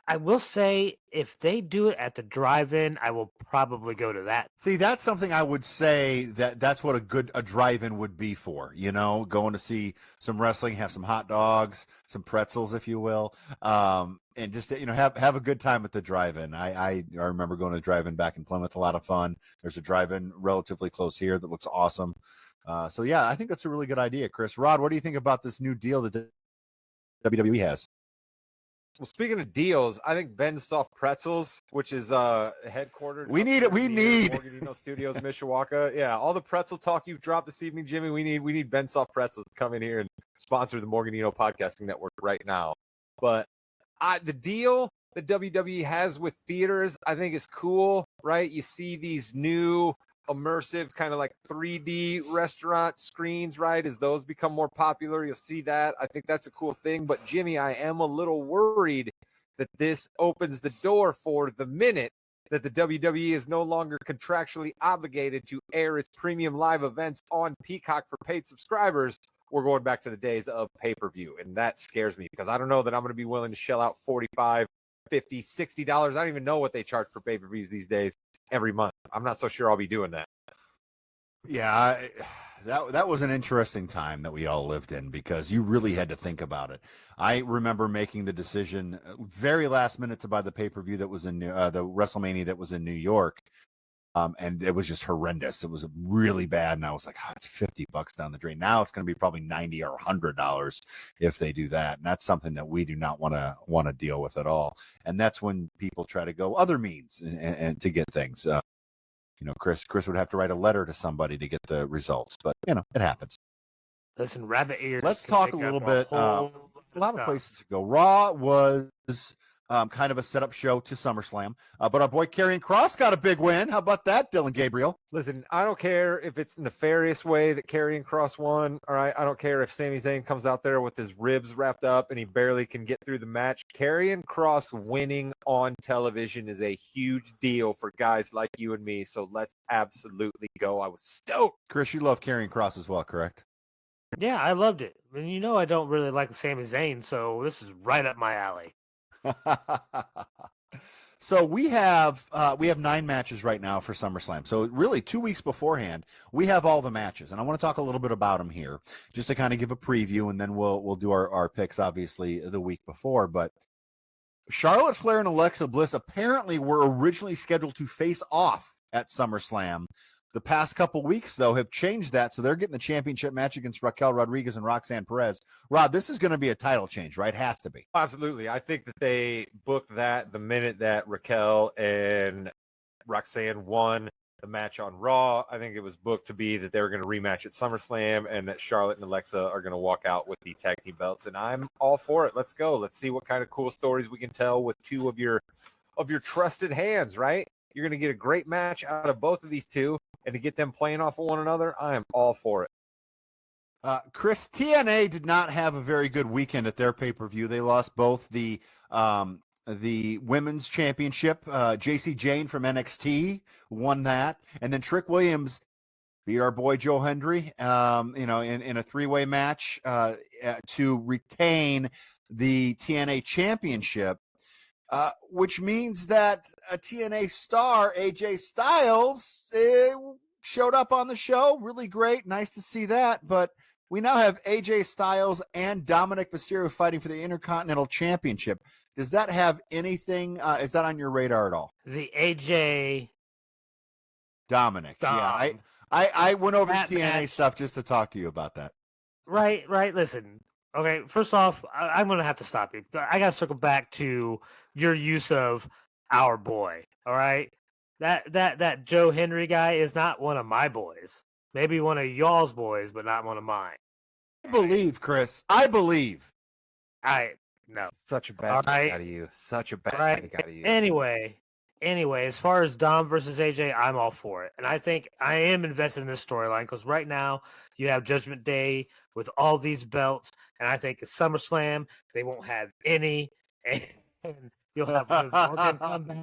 I will say, if they do it at the drive-in, I will probably go to that. See, that's something I would say that's what a drive-in would be for, going to see some wrestling, have some hot dogs, some pretzels, if you will, and just, have a good time at the drive-in. I remember going to the drive-in back in Plymouth, a lot of fun. There's a drive-in relatively close here that looks awesome. So, yeah, I think that's a really good idea, Chris. Rod, what do you think about this new deal that WWE has? Well, speaking of deals, I think Ben's Soft Pretzels, which is headquartered. We need it. We need Morganino Studios, Mishawaka. Yeah, all the pretzel talk you've dropped this evening, Jimmy. We need Ben Soft Pretzels to come in here and sponsor the Morganino Podcasting Network right now. But the deal that WWE has with theaters, I think is cool, right? You see these new immersive kind of like 3D restaurant screens, right? As those become more popular, you'll see that. I think that's a cool thing. But Jimmy, I am a little worried that this opens the door for the minute that the WWE is no longer contractually obligated to air its premium live events on Peacock for paid subscribers. We're going back to the days of pay-per-view. And that scares me because I don't know that I'm going to be willing to shell out $45, $50, $60. I don't even know what they charge for pay-per-views these days every month. I'm not so sure I'll be doing that. Yeah, that was an interesting time that we all lived in because you really had to think about it. I remember making the decision very last minute to buy the pay-per-view that was in the WrestleMania that was in New York. And it was just horrendous. It was really bad. And I was like, it's $50 down the drain. Now it's going to be probably $90 or $100 if they do that. And that's something that we do not want to deal with at all. And that's when people try to go other means and to get things. Chris would have to write a letter to somebody to get the results, but it happens. Listen, rabbit ears. Let's talk a little bit. A lot of places to go. Raw was kind of a setup show to SummerSlam, but our boy Karrion Kross got a big win. How about that, Dylan Gabriel? Listen, I don't care if it's nefarious way that Karrion Kross won. All right, I don't care if Sami Zayn comes out there with his ribs wrapped up and he barely can get through the match. Karrion Kross winning on television is a huge deal for guys like you and me. So let's absolutely go. I was stoked. Chris, you love Karrion Kross as well, correct? Yeah, I loved it. And I don't really like Sami Zayn, so this is right up my alley. So we have 9 matches right now for SummerSlam. So really 2 weeks beforehand, we have all the matches. And I want to talk a little bit about them here just to kind of give a preview, and then we'll do our picks, obviously, the week before. But Charlotte Flair and Alexa Bliss apparently were originally scheduled to face off at SummerSlam. The past couple weeks, though, have changed that, so they're getting the championship match against Raquel Rodriguez and Roxanne Perez. Rod, this is going to be a title change, right? Has to be. Absolutely. I think that they booked that the minute that Raquel and Roxanne won the match on Raw. I think it was booked to be that they were going to rematch at SummerSlam and that Charlotte and Alexa are going to walk out with the tag team belts, and I'm all for it. Let's go. Let's see what kind of cool stories we can tell with two of your trusted hands, right? You're going to get a great match out of both of these two. And to get them playing off of one another, I am all for it. Chris, TNA did not have a very good weekend at their pay-per-view. They lost both the women's championship. JC Jane from NXT won that. And then Trick Williams beat our boy Joe Hendry, in a 3-way match to retain the TNA championship. Which means that a TNA star, AJ Styles, showed up on the show. Really great. Nice to see that. But we now have AJ Styles and Dominic Mysterio fighting for the Intercontinental Championship. Does that have anything? Is that on your radar at all? The AJ Dominic. Yeah, I went over the TNA stuff just to talk to you about that. Right. Listen. Okay, first off, I'm going to have to stop you. I got to circle back to your use of our boy, all right? That Joe Hendry guy is not one of my boys. Maybe one of y'all's boys, but not one of mine. I believe, Chris. I believe. No. Such a bad take out of you. Such a bad take out of you. Anyway, as far as Dom versus AJ, I'm all for it. And I think I am invested in this storyline because right now you have Judgment Day with all these belts. And I think at SummerSlam, they won't have any. And you'll have Liv Morgan come back.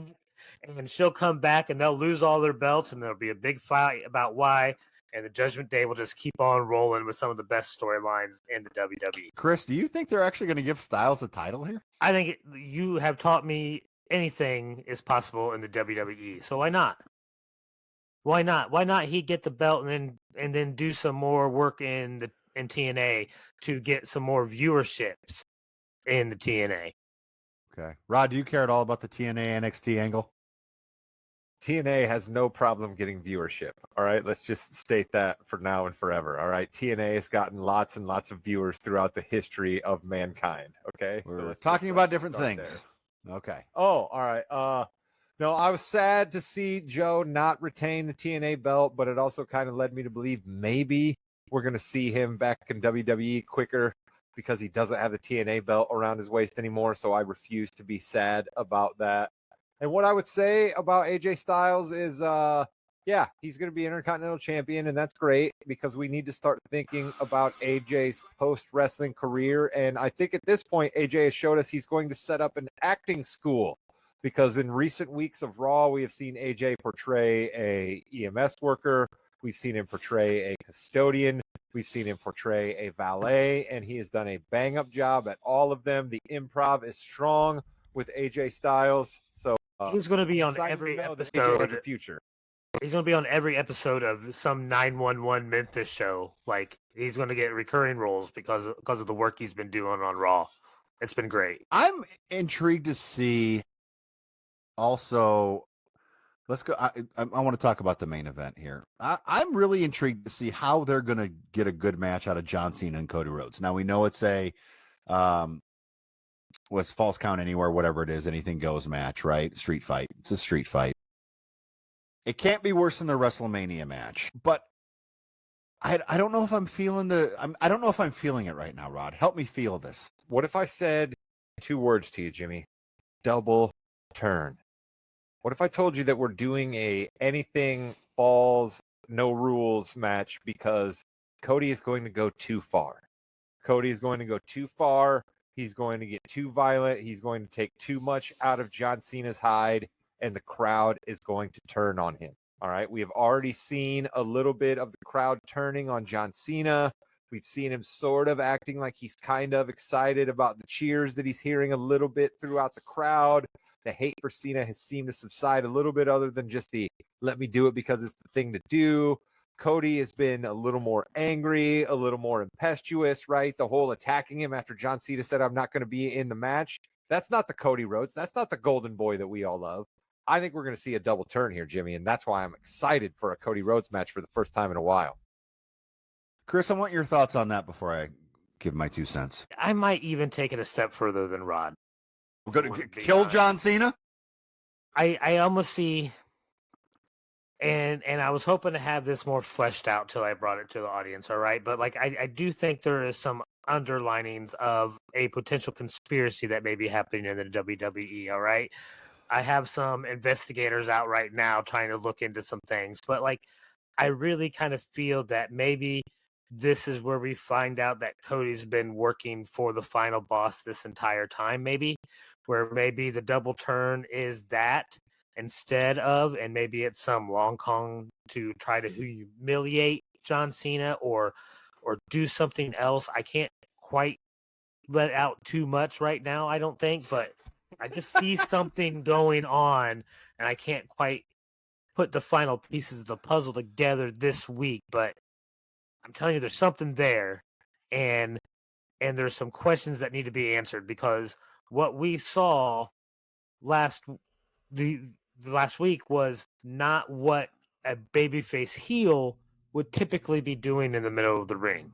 and she'll come back and they'll lose all their belts and there'll be a big fight about why. And the Judgment Day will just keep on rolling with some of the best storylines in the WWE. Chris, do you think they're actually going to give Styles the title here? I think you have taught me anything is possible in the WWE. So why not? Why not? Why not he get the belt and then do some more work in TNA to get some more viewerships in the TNA? Okay. Rod, do you care at all about the TNA NXT angle? TNA has no problem getting viewership. All right. Let's just state that for now and forever. All right. TNA has gotten lots and lots of viewers throughout the history of mankind. Okay. We're talking about different things. There. Okay. Oh, all right. No, I was sad to see Joe not retain the TNA belt, but it also kind of led me to believe maybe we're going to see him back in WWE quicker because he doesn't have the TNA belt around his waist anymore. So I refuse to be sad about that. And what I would say about AJ Styles is, yeah, he's going to be Intercontinental Champion, and that's great because we need to start thinking about AJ's post-wrestling career. And I think at this point, AJ has showed us he's going to set up an acting school because in recent weeks of Raw, we have seen AJ portray a EMS worker. We've seen him portray a custodian. We've seen him portray a valet, and he has done a bang-up job at all of them. The improv is strong with AJ Styles. So he's going to be on every episode of the future. He's going to be on every episode of some 911 Memphis show. Like, he's going to get recurring roles because of the work he's been doing on Raw. It's been great. I'm intrigued to see also, let's go. I want to talk about the main event here. I'm really intrigued to see how they're going to get a good match out of John Cena and Cody Rhodes. Now, we know it's a what's false count anywhere, whatever it is, anything goes match, right? Street fight. It's a street fight. It can't be worse than the WrestleMania match, but I don't know if I'm feeling I don't know if I'm feeling it right now, Rod. Help me feel this. What if I said 2 words to you, Jimmy? Double turn. What if I told you that we're doing a anything falls, no rules match because Cody is going to go too far. Cody is going to go too far. He's going to get too violent. He's going to take too much out of John Cena's hide, and the crowd is going to turn on him. All right. We have already seen a little bit of the crowd turning on John Cena. We've seen him sort of acting like he's kind of excited about the cheers that he's hearing a little bit throughout the crowd. The hate for Cena has seemed to subside a little bit other than just the let me do it because it's the thing to do. Cody has been a little more angry, a little more impetuous, right? The whole attacking him after John Cena said, I'm not going to be in the match. That's not the Cody Rhodes. That's not the golden boy that we all love. I think we're going to see a double turn here, Jimmy, and that's why I'm excited for a Cody Rhodes match for the first time in a while. Chris, I want your thoughts on that before I give my 2 cents. I might even take it a step further than Rod. We're going to kill John Cena? I almost see... And I was hoping to have this more fleshed out till I brought it to the audience, all right? But, like, I do think there is some underlinings of a potential conspiracy that may be happening in the WWE, all right? I have some investigators out right now trying to look into some things. But, like, I really kind of feel that maybe this is where we find out that Cody's been working for the final boss this entire time, maybe, where maybe the double turn is that. Instead of, and maybe it's some long con to try to humiliate John Cena or do something else. I can't quite let out too much right now, I don't think, but I just see something going on, and I can't quite put the final pieces of the puzzle together this week, but I'm telling you, there's something there, and there's some questions that need to be answered because what we saw last week was not what a babyface heel would typically be doing in the middle of the ring.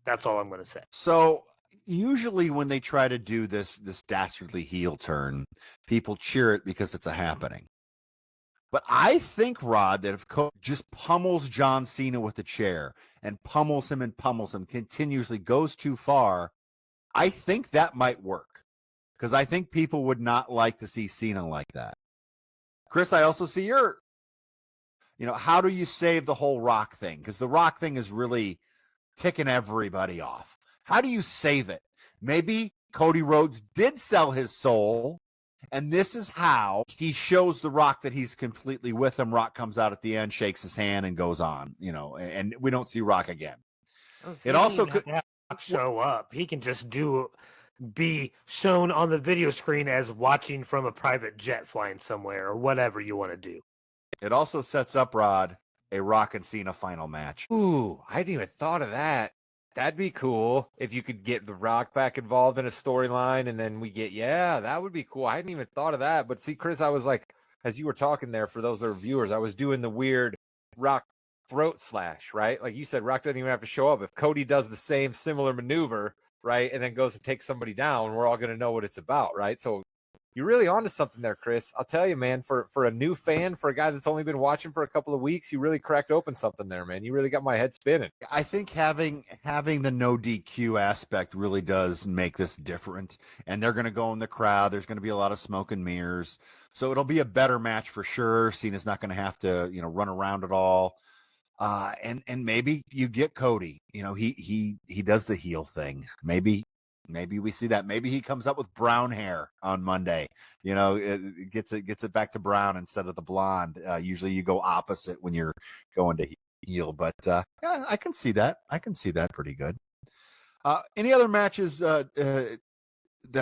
That's all I'm going to say. So usually when they try to do this dastardly heel turn, people cheer it because it's a happening. But I think, Rod, that if Cody just pummels John Cena with a chair and pummels him, continuously goes too far, I think that might work. Because I think people would not like to see Cena like that. Chris, I also see how do you save the whole Rock thing? Because the Rock thing is really ticking everybody off. How do you save it? Maybe Cody Rhodes did sell his soul And this is how he shows The Rock that he's completely with him. Rock comes out at the end, shakes his hand, and goes on, and we don't see Rock again. It also could show up. He can just be shown on the video screen as watching from a private jet flying somewhere or whatever you want to do. It also sets up, Rod, a Rock and Cena final match. Ooh, I hadn't even thought of that. That'd be cool if you could get The Rock back involved in a storyline, and then that would be cool. I hadn't even thought of that. But see, Chris, I was like, as you were talking there, for those that are viewers, I was doing the weird Rock throat slash, right? Like you said, Rock doesn't even have to show up. If Cody does the same similar maneuver, right, and then goes to take somebody down, we're all going to know what it's about, right? So you're really onto something there, Chris. I'll tell you, man, for a new fan, for a guy that's only been watching for a couple of weeks, you really cracked open something there, man. You really got my head spinning. I think having the no DQ aspect really does make this different. And they're going to go in the crowd. There's going to be a lot of smoke and mirrors. So it'll be a better match for sure. Cena's not going to have to, run around at all. And maybe you get Cody. He does the heel thing. Maybe we see that. Maybe he comes up with brown hair on Monday. It gets it back to brown instead of the blonde. Usually you go opposite when you're going to heel. But yeah, I can see that. I can see that pretty good. Any other matches that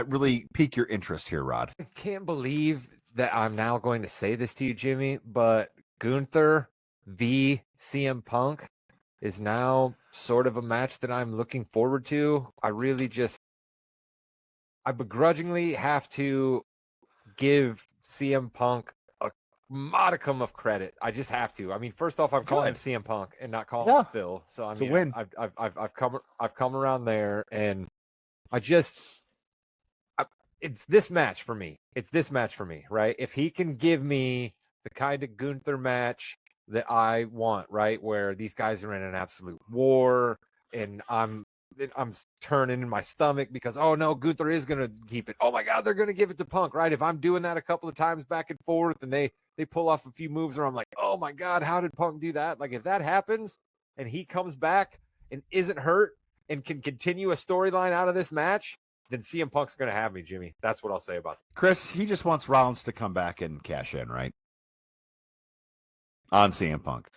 really pique your interest here, Rod? I can't believe that I'm now going to say this to you, Jimmy, but Gunther v. CM Punk is now sort of a match that I'm looking forward to. I begrudgingly have to give CM Punk a modicum of credit. I just have to. I mean, first off, I'm calling him CM Punk and not calling him Phil. So I mean, I've come around there, and it's this match for me. It's this match for me, right? If he can give me the kind of Gunther match that I want, right, where these guys are in an absolute war, and I'm turning in my stomach because, oh no, Gunther is going to keep it. Oh my God, they're going to give it to Punk, right? If I'm doing that a couple of times back and forth and they pull off a few moves where I'm like, oh my God, how did Punk do that? Like if that happens and he comes back and isn't hurt and can continue a storyline out of this match, then CM Punk's going to have me, Jimmy. That's what I'll say about it. Chris, he just wants Rollins to come back and cash in, right? On CM Punk.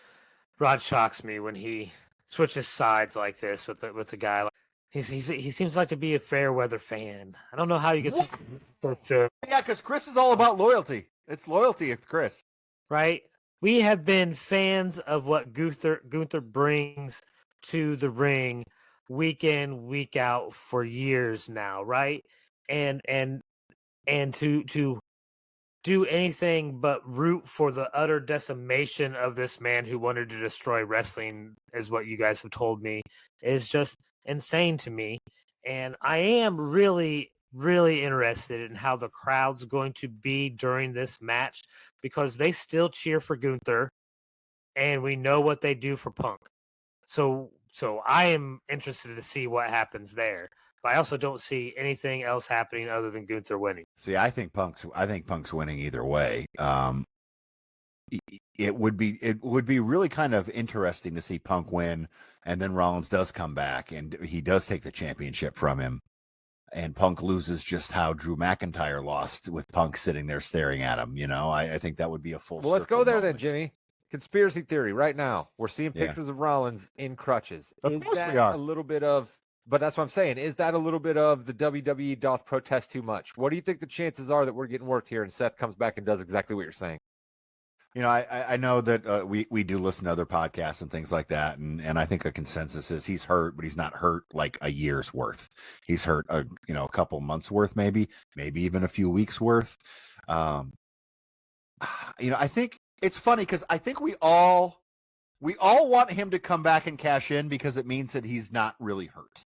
Rod shocks me when he switches sides like this with a guy. He seems like to be a fair weather fan. I don't know how you get to. Yeah, because Chris is all about loyalty. It's loyalty of Chris. Right? We have been fans of what Gunther brings to the ring week in, week out for years now, right? And to do anything but root for the utter decimation of this man who wanted to destroy wrestling, is what you guys have told me, is just insane to me. And I am really, really interested in how the crowd's going to be during this match, because they still cheer for Gunther, and we know what they do for Punk. So I am interested to see what happens there. But I also don't see anything else happening other than Gunther winning. See, I think Punk's winning either way. It would be really kind of interesting to see Punk win, and then Rollins does come back and he does take the championship from him, and Punk loses just how Drew McIntyre lost, with Punk sitting there staring at him. I think that would be a full. Well, let's go there moment. then, Jimmy. Conspiracy theory right now. We're seeing pictures of Rollins in crutches. Of course we are. A little bit of? But that's what I'm saying. Is that a little bit of the WWE doth protest too much? What do you think the chances are that we're getting worked here and Seth comes back and does exactly what you're saying? I know that we do listen to other podcasts and things like that, and I think a consensus is he's hurt, but he's not hurt like a year's worth. He's hurt a couple months worth, maybe even a few weeks worth. I think it's funny because I think we all want him to come back and cash in because it means that he's not really hurt.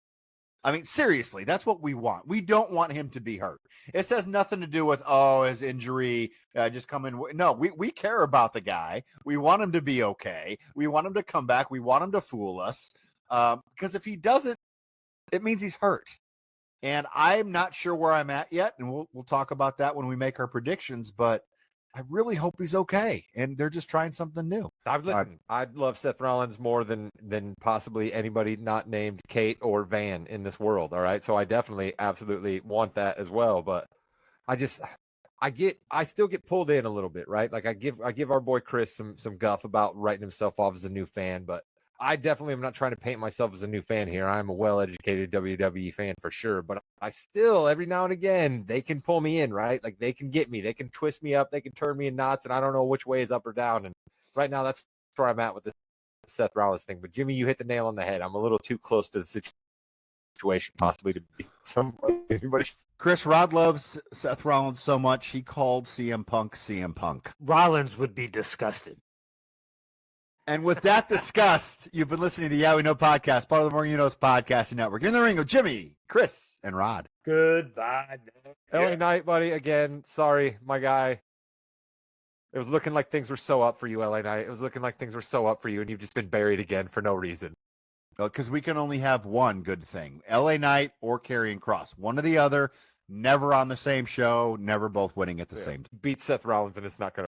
I mean, seriously, that's what we want. We don't want him to be hurt. It has nothing to do with, his injury, just come in. No, we care about the guy. We want him to be okay. We want him to come back. We want him to fool us. Because if he doesn't, it means he's hurt. And I'm not sure where I'm at yet. And we'll talk about that when we make our predictions. But I really hope he's okay, and they're just trying something new. I'd love Seth Rollins more than possibly anybody not named Kate or Van in this world. All right, so I definitely, absolutely want that as well. But I still get pulled in a little bit, right? Like I give our boy Chris some guff about writing himself off as a new fan, but I definitely am not trying to paint myself as a new fan here. I'm a well-educated WWE fan for sure, but I still, every now and again, they can pull me in, right? Like they can get me, they can twist me up, they can turn me in knots, and I don't know which way is up or down. And right now, that's where I'm at with the Seth Rollins thing. But Jimmy, you hit the nail on the head. I'm a little too close to the situation, possibly to be anybody. Chris, Rod loves Seth Rollins so much, he called CM Punk. Rollins would be disgusted. And with that discussed, you've been listening to the Yeah We Know podcast, part of the Morgan You Know's podcasting network. In the ring of Jimmy, Chris, and Rod. Goodbye. LA Knight, buddy, again, sorry, my guy. It was looking like things were so up for you, LA Knight. It was looking like things were so up for you, and you've just been buried again for no reason. Because we can only have one good thing, LA Knight or Karrion Kross. One or the other, never on the same show, never both winning at the same time. Beat Seth Rollins, and it's not going to